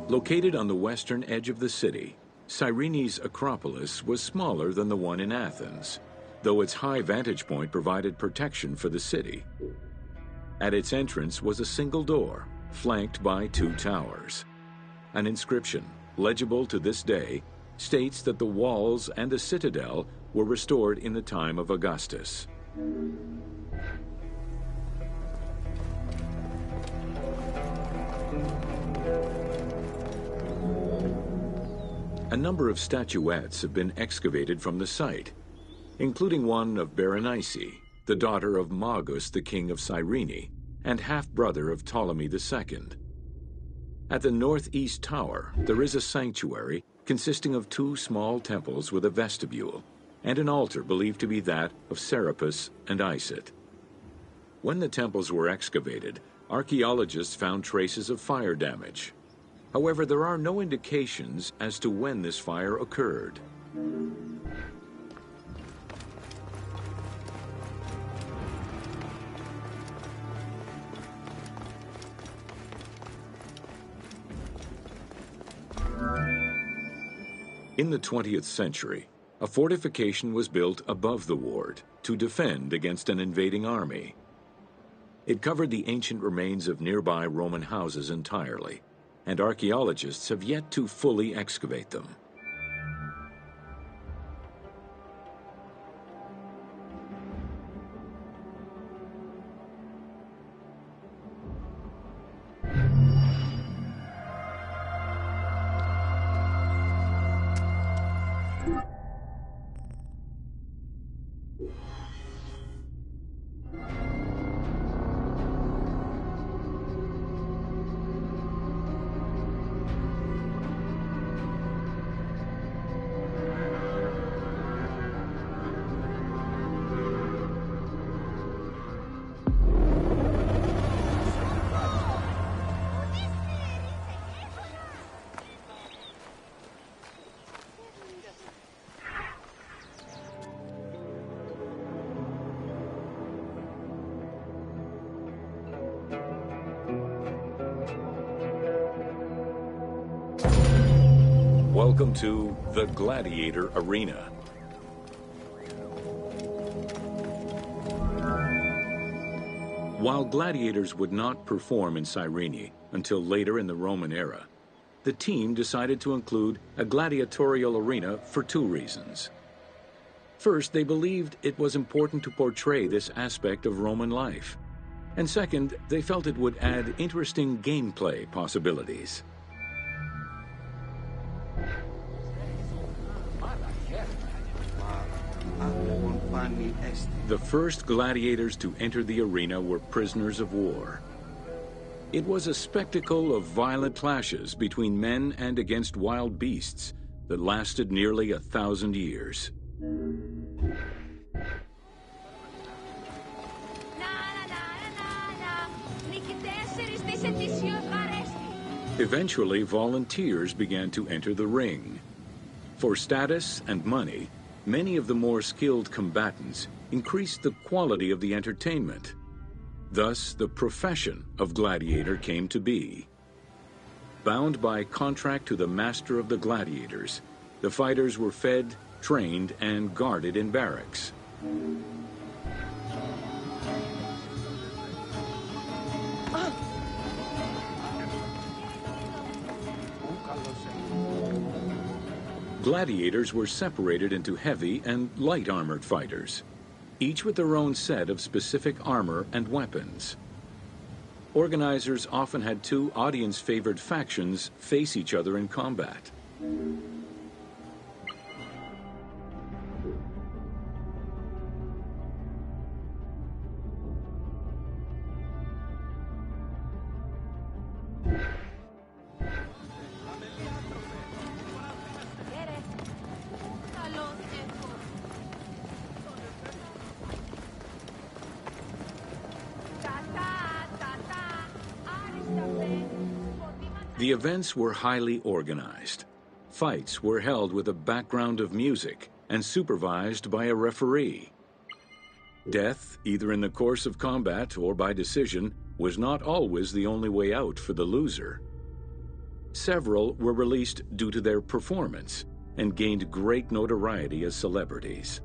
Located on the western edge of the city, Cyrene's Acropolis was smaller than the one in Athens, though its high vantage point provided protection for the city. At its entrance was a single door, flanked by 2 towers. An inscription, legible to this day, states that the walls and the citadel were restored in the time of Augustus. A number of statuettes have been excavated from the site, including one of Berenice, the daughter of Magus, the king of Cyrene, and half-brother of Ptolemy II. At the northeast tower, there is a sanctuary consisting of 2 small temples with a vestibule, and an altar believed to be that of Serapis and Isis. When the temples were excavated, archaeologists found traces of fire damage. However, there are no indications as to when this fire occurred. In the 20th century, a fortification was built above the ward to defend against an invading army. It covered the ancient remains of nearby Roman houses entirely, and archaeologists have yet to fully excavate them. Welcome to the Gladiator Arena. While gladiators would not perform in Cyrene until later in the Roman era, the team decided to include a gladiatorial arena for two reasons. First, they believed it was important to portray this aspect of Roman life. And second, they felt it would add interesting gameplay possibilities. The first gladiators to enter the arena were prisoners of war. It was a spectacle of violent clashes between men and against wild beasts that lasted nearly 1,000 years. Eventually, volunteers began to enter the ring. For status and money, many of the more skilled combatants increased the quality of the entertainment. Thus, the profession of gladiator came to be. Bound by contract to the master of the gladiators, the fighters were fed, trained, and guarded in barracks. Gladiators were separated into heavy and light armored fighters, each with their own set of specific armor and weapons. Organizers often had two audience-favored factions face each other in combat. The events were highly organized. Fights were held with a background of music and supervised by a referee. Death, either in the course of combat or by decision, was not always the only way out for the loser. Several were released due to their performance and gained great notoriety as celebrities.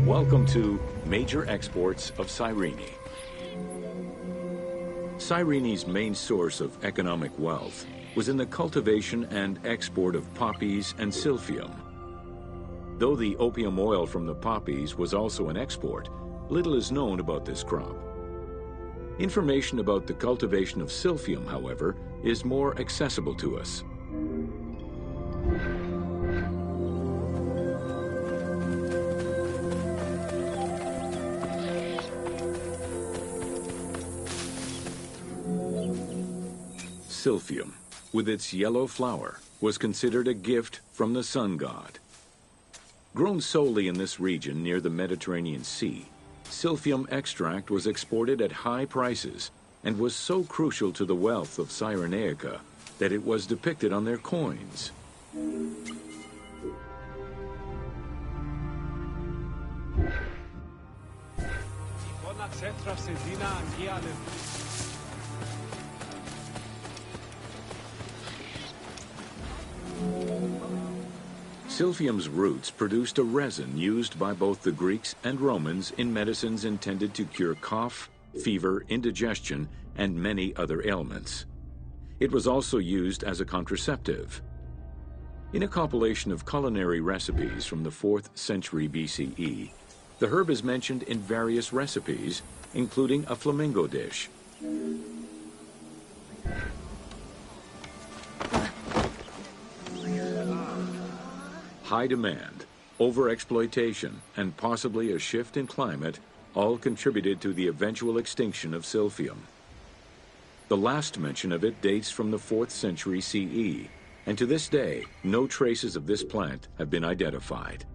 Welcome to Major Exports of Cyrene. Cyrene's main source of economic wealth was in the cultivation and export of poppies and silphium. Though the opium oil from the poppies was also an export, little is known about this crop. Information about the cultivation of silphium, however, is more accessible to us. Silphium, with its yellow flower, was considered a gift from the sun god. Grown solely in this region near the Mediterranean Sea, silphium extract was exported at high prices and was so crucial to the wealth of Cyrenaica that it was depicted on their coins. Silphium's roots produced a resin used by both the Greeks and Romans in medicines intended to cure cough, fever, indigestion, and many other ailments. It was also used as a contraceptive. In a compilation of culinary recipes from the 4th century BCE, the herb is mentioned in various recipes, including a flamingo dish. High demand, overexploitation, and possibly a shift in climate all contributed to the eventual extinction of silphium. The last mention of it dates from the 4th century CE, and to this day, no traces of this plant have been identified.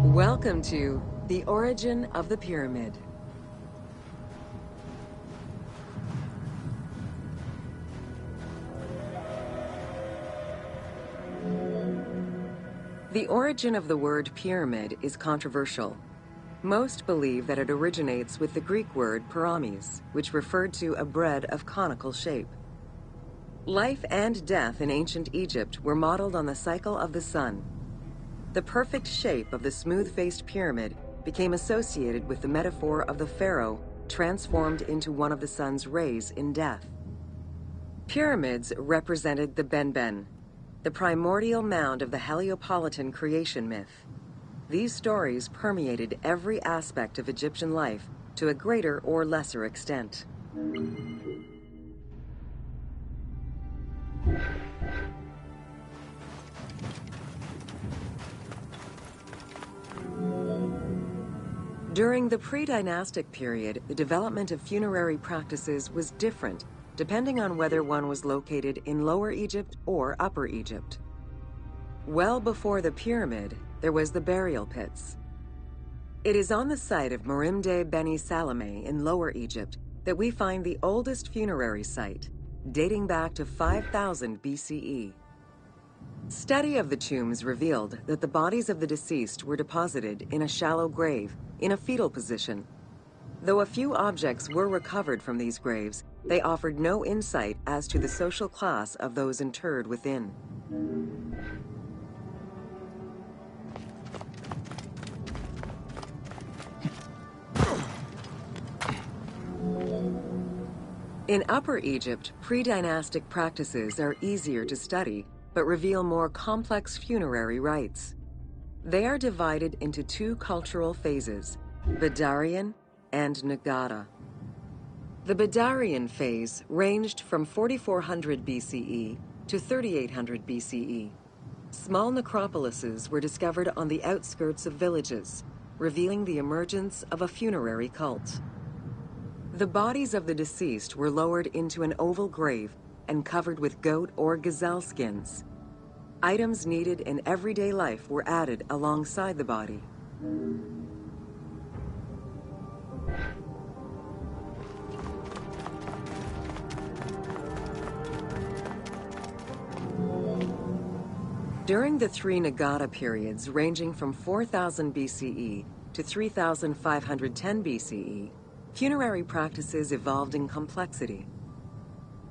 Welcome to The Origin of the Pyramid. The origin of the word pyramid is controversial. Most believe that it originates with the Greek word pyramis, which referred to a bread of conical shape. Life and death in ancient Egypt were modeled on the cycle of the sun. The perfect shape of the smooth-faced pyramid became associated with the metaphor of the pharaoh transformed into one of the sun's rays in death. Pyramids represented the Benben, the primordial mound of the Heliopolitan creation myth. These stories permeated every aspect of Egyptian life to a greater or lesser extent. During the pre-dynastic period, the development of funerary practices was different depending on whether one was located in Lower Egypt or Upper Egypt. Well before the pyramid, there was the burial pits. It is on the site of Merimde Beni Salome in Lower Egypt that we find the oldest funerary site, dating back to 5000 BCE. Study of the tombs revealed that the bodies of the deceased were deposited in a shallow grave, in a fetal position. Though a few objects were recovered from these graves, they offered no insight as to the social class of those interred within. In Upper Egypt, pre-dynastic practices are easier to study, but reveal more complex funerary rites. They are divided into two cultural phases, Badarian and Nagada. The Badarian phase ranged from 4400 BCE to 3800 BCE. Small necropolises were discovered on the outskirts of villages, revealing the emergence of a funerary cult. The bodies of the deceased were lowered into an oval grave and covered with goat or gazelle skins. Items needed in everyday life were added alongside the body. During the three Nagada periods ranging from 4000 BCE to 3510 BCE, funerary practices evolved in complexity.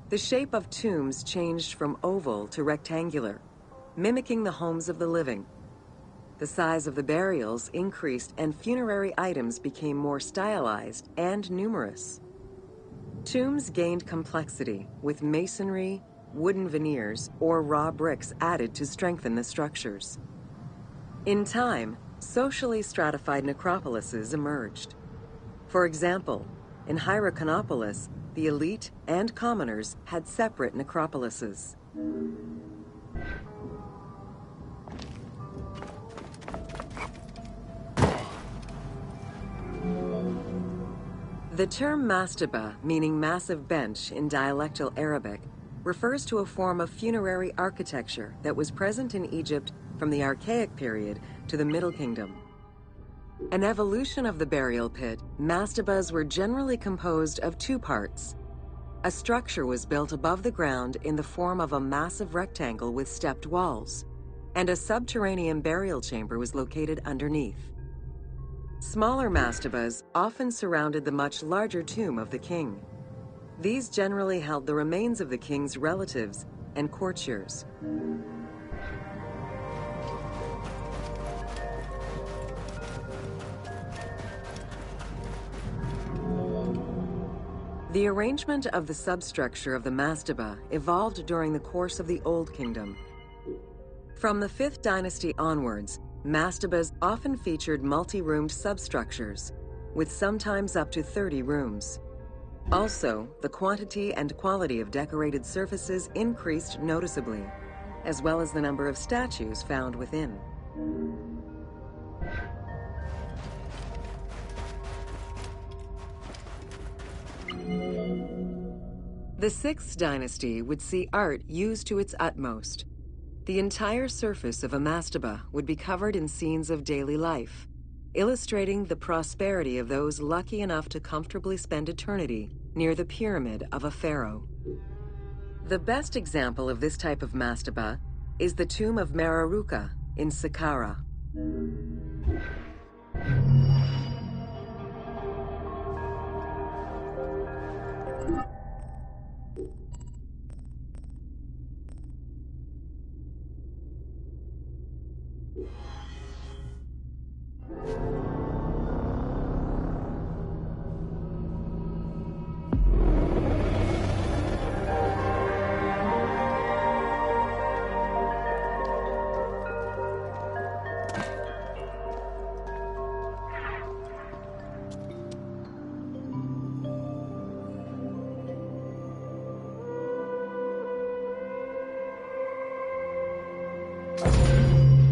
The shape of tombs changed from oval to rectangular, mimicking the homes of the living. The size of the burials increased and funerary items became more stylized and numerous. Tombs gained complexity, with masonry, wooden veneers, or raw bricks added to strengthen the structures. In time, socially stratified necropolises emerged. For example, in Hierakonpolis, the elite and commoners had separate necropolises. The term mastaba, meaning massive bench in dialectal Arabic, refers to a form of funerary architecture that was present in Egypt from the Archaic period to the Middle Kingdom. An evolution of the burial pit, mastabas were generally composed of two parts. A structure was built above the ground in the form of a massive rectangle with stepped walls, and a subterranean burial chamber was located underneath. Smaller mastabas often surrounded the much larger tomb of the king. These generally held the remains of the king's relatives and courtiers. The arrangement of the substructure of the mastaba evolved during the course of the Old Kingdom. From the 5th dynasty onwards, mastabas often featured multi-roomed substructures, with sometimes up to 30 rooms. Also, the quantity and quality of decorated surfaces increased noticeably, as well as the number of statues found within. The 6th dynasty would see art used to its utmost. The entire surface of a mastaba would be covered in scenes of daily life, illustrating the prosperity of those lucky enough to comfortably spend eternity near the pyramid of a pharaoh. The best example of this type of mastaba is the tomb of Mereruka in Saqqara.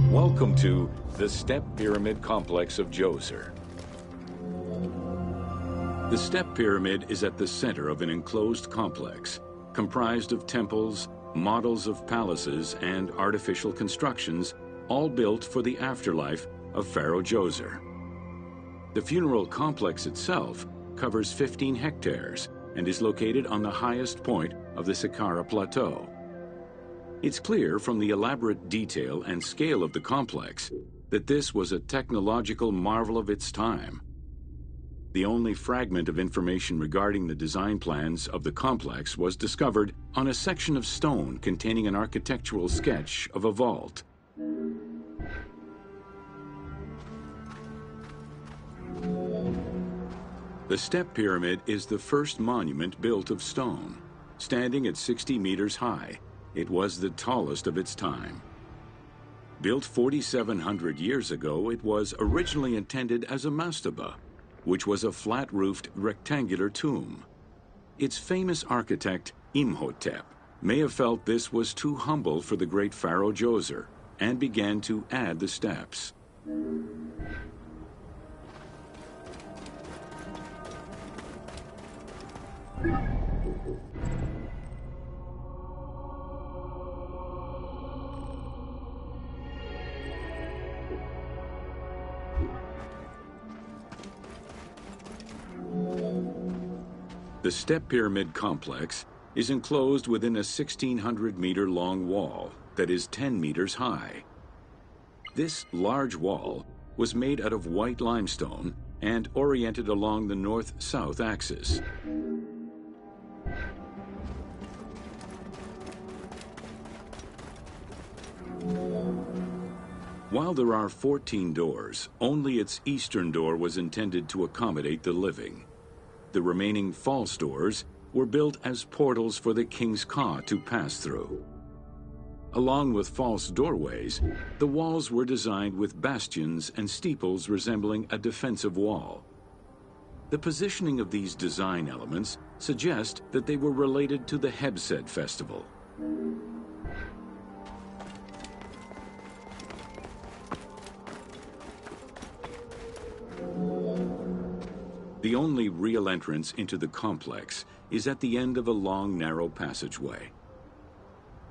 Welcome to the Step Pyramid Complex of Djoser. The Step Pyramid is at the center of an enclosed complex, comprised of temples, models of palaces, and artificial constructions, all built for the afterlife of Pharaoh Djoser. The funeral complex itself covers 15 hectares and is located on the highest point of the Saqqara Plateau. It's clear from the elaborate detail and scale of the complex that this was a technological marvel of its time. The only fragment of information regarding the design plans of the complex was discovered on a section of stone containing an architectural sketch of a vault. The Step Pyramid is the first monument built of stone, standing at 60 meters high. It was the tallest of its time. Built 4,700 years ago, it was originally intended as a mastaba, which was a flat-roofed rectangular tomb. Its famous architect, Imhotep, may have felt this was too humble for the great Pharaoh Djoser and began to add the steps. The Step Pyramid complex is enclosed within a 1,600-meter-long wall that is 10 meters high. This large wall was made out of white limestone and oriented along the north-south axis. While there are 14 doors, only its eastern door was intended to accommodate the living. The remaining false doors were built as portals for the king's ka to pass through. Along with false doorways, the walls were designed with bastions and steeples resembling a defensive wall. The positioning of these design elements suggest that they were related to the Hebsed festival. The only real entrance into the complex is at the end of a long, narrow passageway.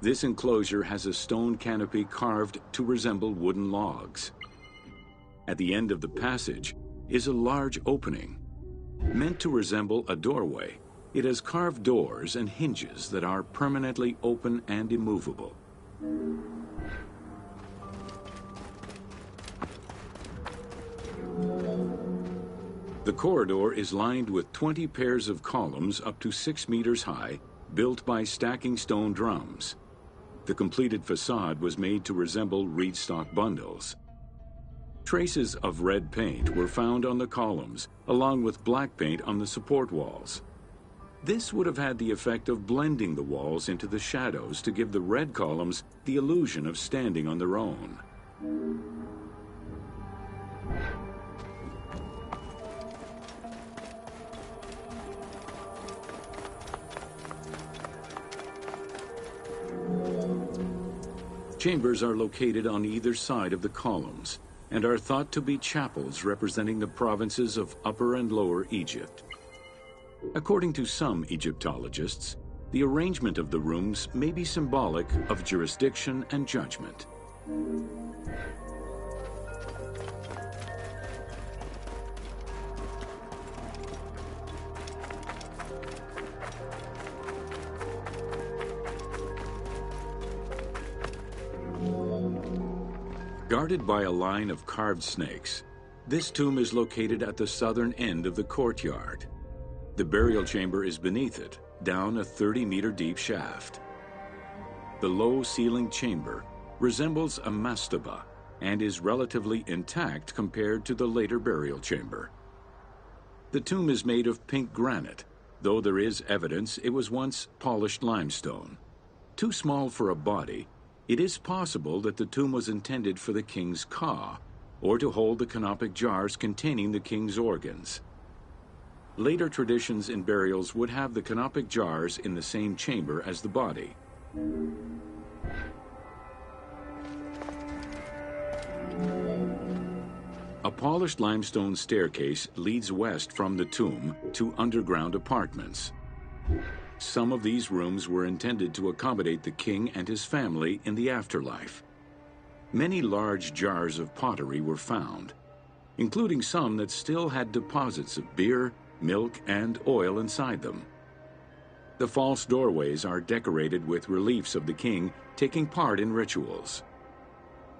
This enclosure has a stone canopy carved to resemble wooden logs. At the end of the passage is a large opening. Meant to resemble a doorway, it has carved doors and hinges that are permanently open and immovable. The corridor is lined with 20 pairs of columns up to 6 meters high, built by stacking stone drums. The completed facade was made to resemble reed stock bundles. Traces of red paint were found on the columns, along with black paint on the support walls. This would have had the effect of blending the walls into the shadows to give the red columns the illusion of standing on their own. Chambers are located on either side of the columns and are thought to be chapels representing the provinces of Upper and Lower Egypt. According to some Egyptologists, the arrangement of the rooms may be symbolic of jurisdiction and judgment. Guarded by a line of carved snakes, this tomb is located at the southern end of the courtyard. The burial chamber is beneath it, down a 30-meter deep shaft. The low-ceilinged chamber resembles a mastaba and is relatively intact compared to the later burial chamber. The tomb is made of pink granite, though there is evidence it was once polished limestone. Too small for a body, it is possible that the tomb was intended for the king's ka, or to hold the canopic jars containing the king's organs. Later traditions in burials would have the canopic jars in the same chamber as the body. A polished limestone staircase leads west from the tomb to underground apartments. Some of these rooms were intended to accommodate the king and his family in the afterlife. Many large jars of pottery were found, including some that still had deposits of beer, milk, and oil inside them. The false doorways are decorated with reliefs of the king taking part in rituals.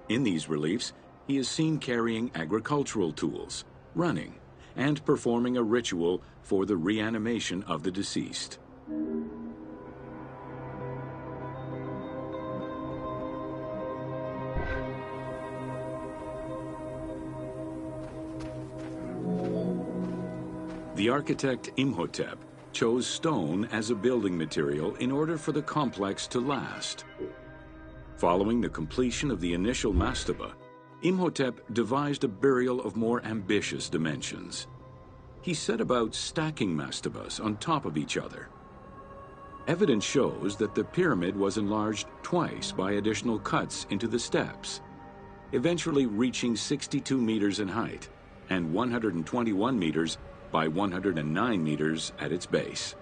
In these reliefs, he is seen carrying agricultural tools, running, and performing a ritual for the reanimation of the deceased. The architect Imhotep chose stone as a building material in order for the complex to last. Following the completion of the initial mastaba, Imhotep devised a burial of more ambitious dimensions. He set about stacking mastabas on top of each other. Evidence shows that the pyramid was enlarged twice by additional cuts into the steps, eventually reaching 62 meters in height and 121 meters by 109 meters at its base.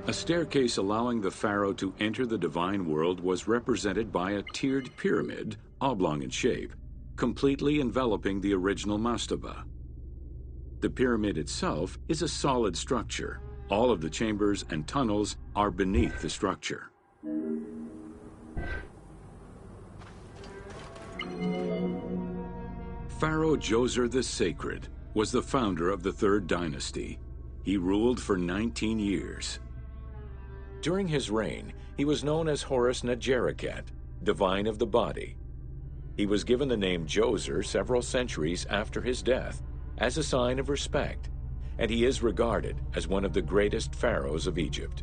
A staircase allowing the pharaoh to enter the divine world was represented by a tiered pyramid, oblong in shape, completely enveloping the original mastaba. The pyramid itself is a solid structure. All of the chambers and tunnels are beneath the structure. Pharaoh Djoser the Sacred was the founder of the Third Dynasty. He ruled for 19 years. During his reign, he was known as Horus Nedjeriket, divine of the body. He was given the name Djoser several centuries after his death as a sign of respect, and he is regarded as one of the greatest pharaohs of Egypt.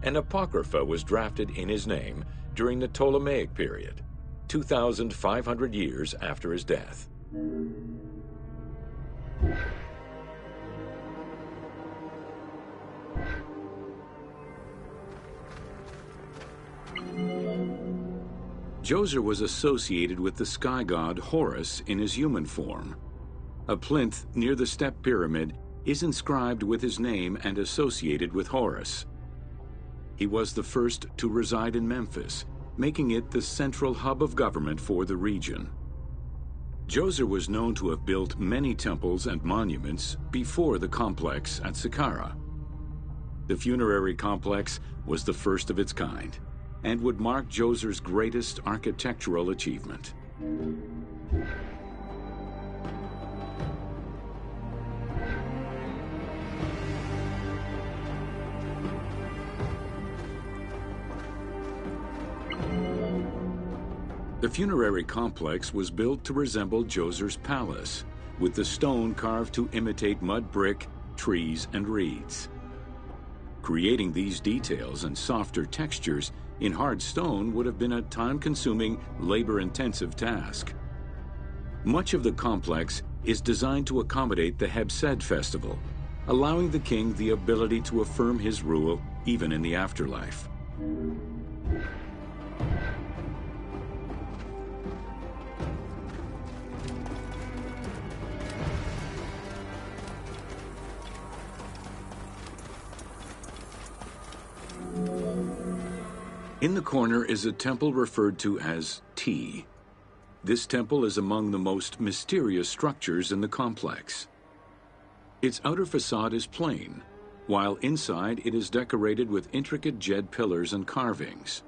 An apocrypha was drafted in his name during the Ptolemaic period, 2,500 years after his death. Djoser was associated with the sky god Horus in his human form. A plinth near the step pyramid is inscribed with his name and associated with Horus. He was the first to reside in Memphis, making it the central hub of government for the region. Djoser was known to have built many temples and monuments before the complex at Saqqara. The funerary complex was the first of its kind and would mark Djoser's greatest architectural achievement. The funerary complex was built to resemble Djoser's palace, with the stone carved to imitate mud brick, trees, and reeds. Creating these details and softer textures in hard stone would have been a time-consuming, labor-intensive task. Much of the complex is designed to accommodate the Hebsed festival, allowing the king the ability to affirm his rule even in the afterlife. In the corner is a temple referred to as Ti. This temple is among the most mysterious structures in the complex. Its outer facade is plain, while inside it is decorated with intricate jed pillars and carvings.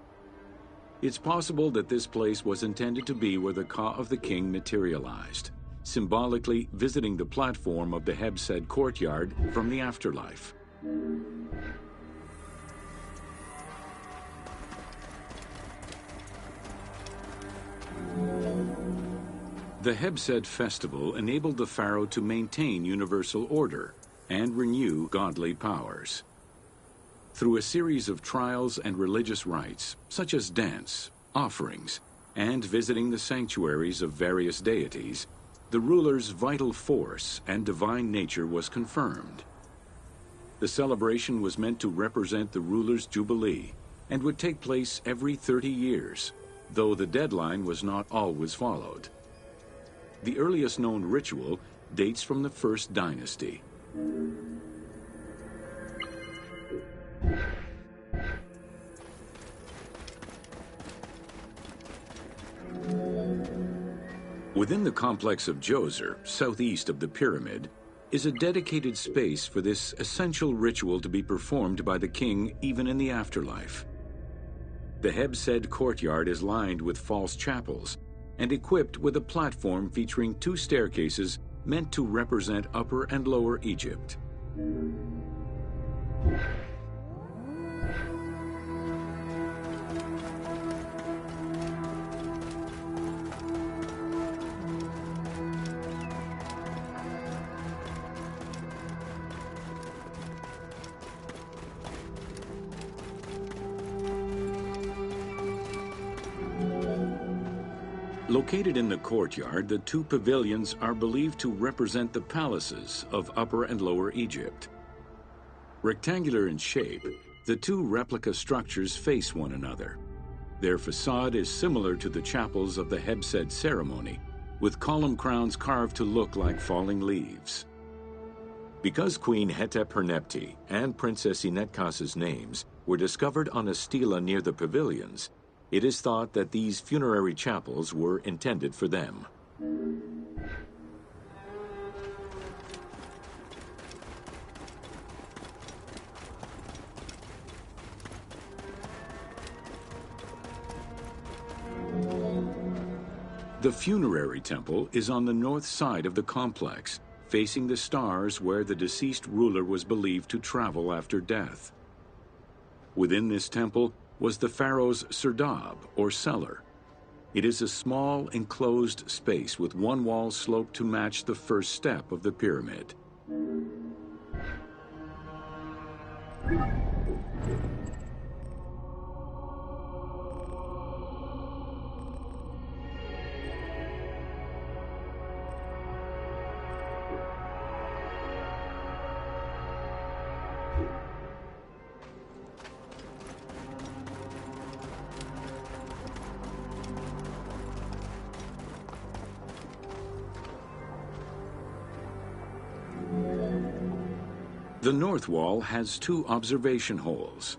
It's possible that this place was intended to be where the Ka of the king materialized, symbolically visiting the platform of the Hebsed courtyard from the afterlife. The Hebsed festival enabled the pharaoh to maintain universal order and renew godly powers. Through a series of trials and religious rites, such as dance, offerings, and visiting the sanctuaries of various deities, the ruler's vital force and divine nature was confirmed. The celebration was meant to represent the ruler's jubilee and would take place every 30 years, though the deadline was not always followed. The earliest known ritual dates from the First Dynasty. Within the complex of Djoser, southeast of the pyramid, is a dedicated space for this essential ritual to be performed by the king even in the afterlife. The Hebsed courtyard is lined with false chapels and equipped with a platform featuring two staircases meant to represent Upper and Lower Egypt. Located in the courtyard, the two pavilions are believed to represent the palaces of Upper and Lower Egypt. Rectangular in shape, the two replica structures face one another. Their facade is similar to the chapels of the Hebsed ceremony, with column crowns carved to look like falling leaves. Because Queen Hetep-Hernepti and Princess Inetkas's names were discovered on a stela near the pavilions, it is thought that these funerary chapels were intended for them. The funerary temple is on the north side of the complex, facing the stars where the deceased ruler was believed to travel after death. Within this temple was the pharaoh's serdab, or cellar. It is a small, enclosed space with one wall sloped to match the first step of the pyramid. The north wall has 2 observation holes.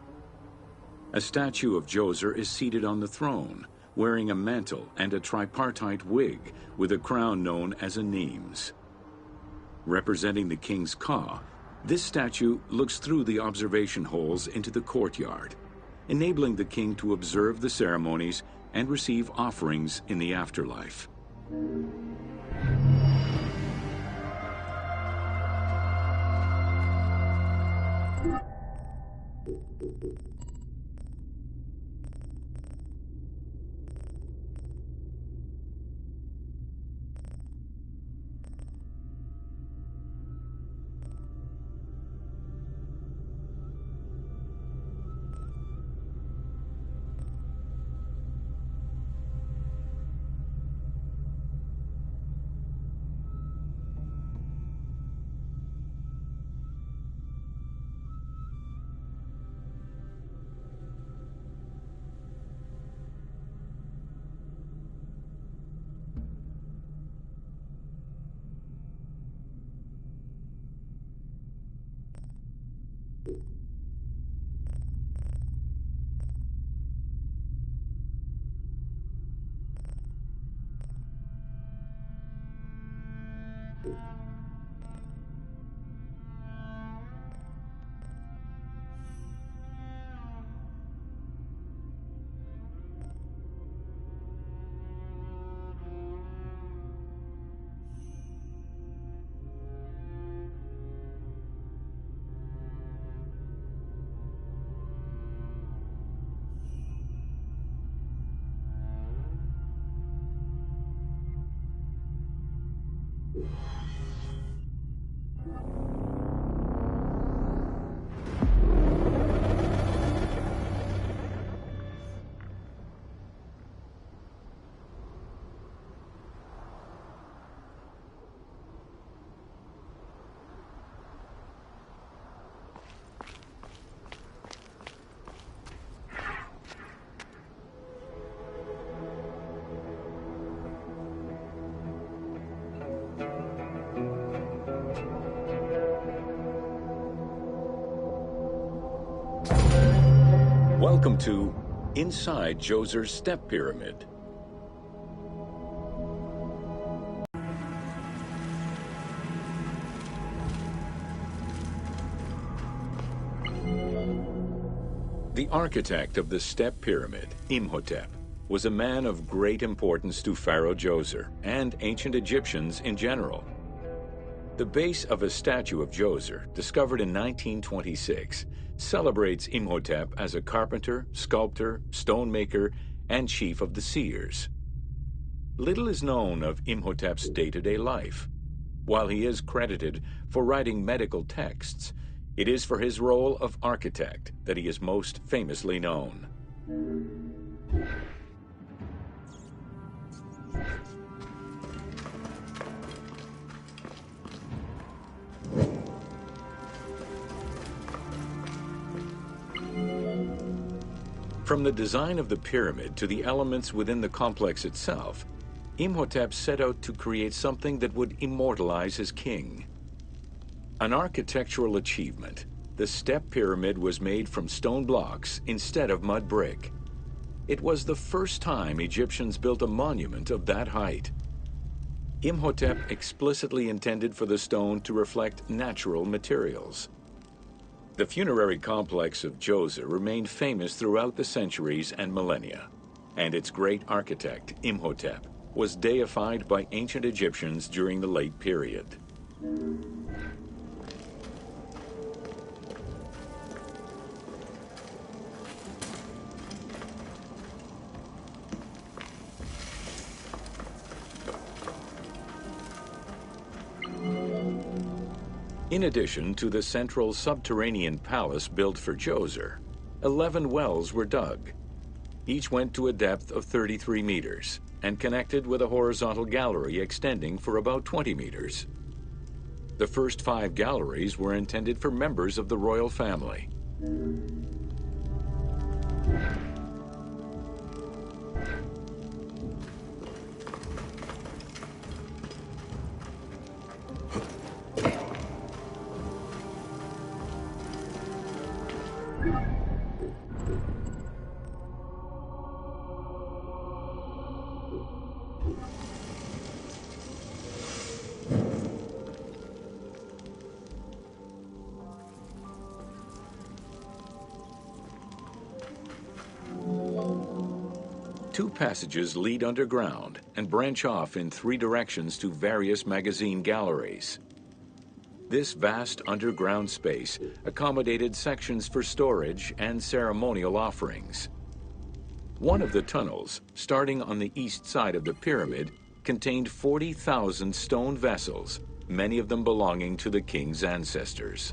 A statue of Djoser is seated on the throne, wearing a mantle and a tripartite wig with a crown known as a Nemes. Representing the king's ka, this statue looks through the observation holes into the courtyard, enabling the king to observe the ceremonies and receive offerings in the afterlife. Welcome to Inside Djoser's Step Pyramid. The architect of the Step Pyramid, Imhotep, was a man of great importance to Pharaoh Djoser and ancient Egyptians in general. The base of a statue of Djoser, discovered in 1926, celebrates Imhotep as a carpenter, sculptor, stonemaker, and chief of the seers. Little is known of Imhotep's day-to-day life. While he is credited for writing medical texts, it is for his role of architect that he is most famously known. From the design of the pyramid to the elements within the complex itself, Imhotep set out to create something that would immortalize his king. An architectural achievement, the Step Pyramid was made from stone blocks instead of mud brick. It was the first time Egyptians built a monument of that height. Imhotep explicitly intended for the stone to reflect natural materials. The funerary complex of Djoser remained famous throughout the centuries and millennia, and its great architect, Imhotep, was deified by ancient Egyptians during the late period. In addition to the central subterranean palace built for Djoser, 11 wells were dug. Each went to a depth of 33 meters and connected with a horizontal gallery extending for about 20 meters. The first 5 galleries were intended for members of the royal family. Two passages lead underground and branch off in three directions to various magazine galleries. This vast underground space accommodated sections for storage and ceremonial offerings. One of the tunnels, starting on the east side of the pyramid, contained 40,000 stone vessels, many of them belonging to the king's ancestors.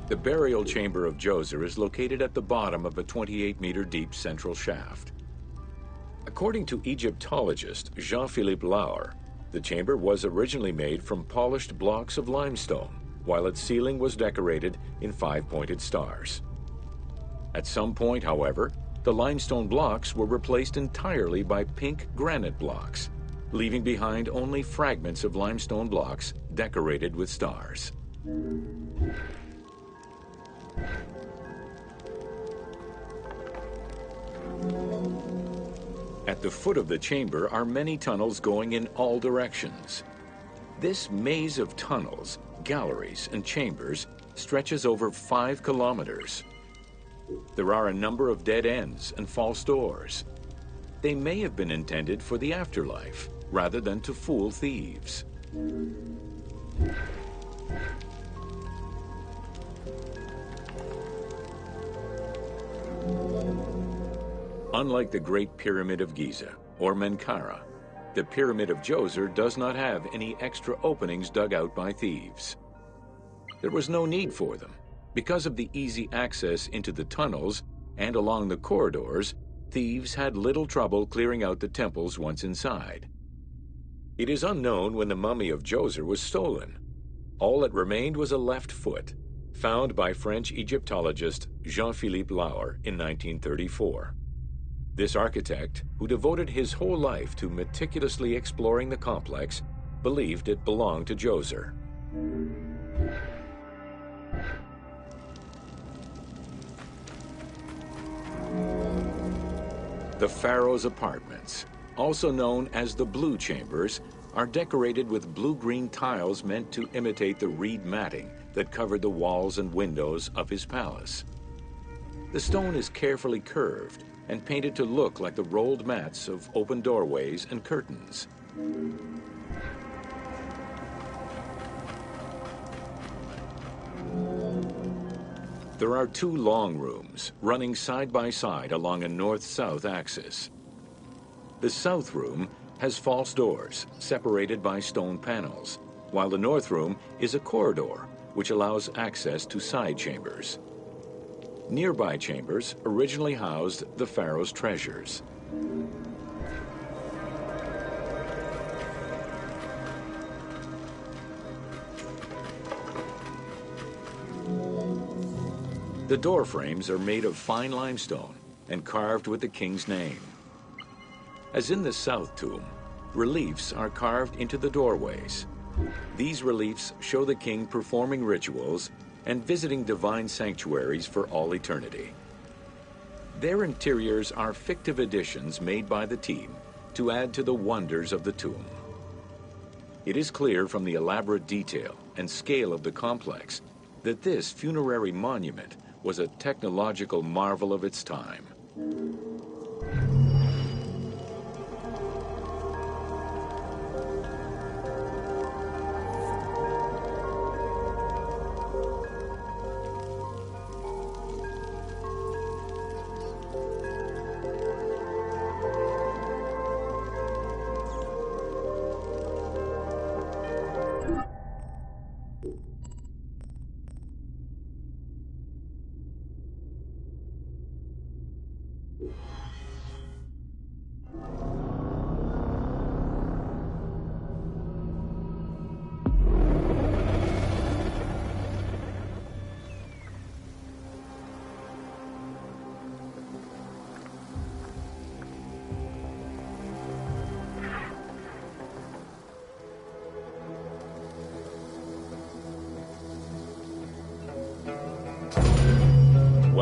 The burial chamber of Djoser is located at the bottom of a 28-meter deep central shaft. According to Egyptologist Jean-Philippe Laure, the chamber was originally made from polished blocks of limestone, while its ceiling was decorated in five-pointed stars. At some point, however, the limestone blocks were replaced entirely by pink granite blocks, leaving behind only fragments of limestone blocks decorated with stars. At the foot of the chamber are many tunnels going in all directions. This maze of tunnels, galleries, and chambers stretches over 5 kilometers. There are a number of dead ends and false doors. They may have been intended for the afterlife, rather than to fool thieves. Unlike the Great Pyramid of Giza or Menkaure, the Pyramid of Djoser does not have any extra openings dug out by thieves. There was no need for them. Because of the easy access into the tunnels and along the corridors, thieves had little trouble clearing out the temples once inside. It is unknown when the mummy of Djoser was stolen. All that remained was a left foot, found by French Egyptologist Jean-Philippe Laure in 1934. This architect, who devoted his whole life to meticulously exploring the complex, believed it belonged to Djoser. The Pharaoh's apartments, also known as the Blue Chambers, are decorated with blue-green tiles meant to imitate the reed matting that covered the walls and windows of his palace. The stone is carefully curved and painted to look like the rolled mats of open doorways and curtains. There are 2 long rooms running side by side along a north-south axis. The south room has false doors separated by stone panels, while the north room is a corridor which allows access to side chambers. Nearby chambers originally housed the pharaoh's treasures. The door frames are made of fine limestone and carved with the king's name. As in the south tomb, reliefs are carved into the doorways. These reliefs show the king performing rituals and visiting divine sanctuaries for all eternity. Their interiors are fictive additions made by the team to add to the wonders of the tomb. It is clear from the elaborate detail and scale of the complex that this funerary monument was a technological marvel of its time.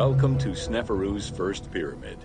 Welcome to Sneferu's first pyramid.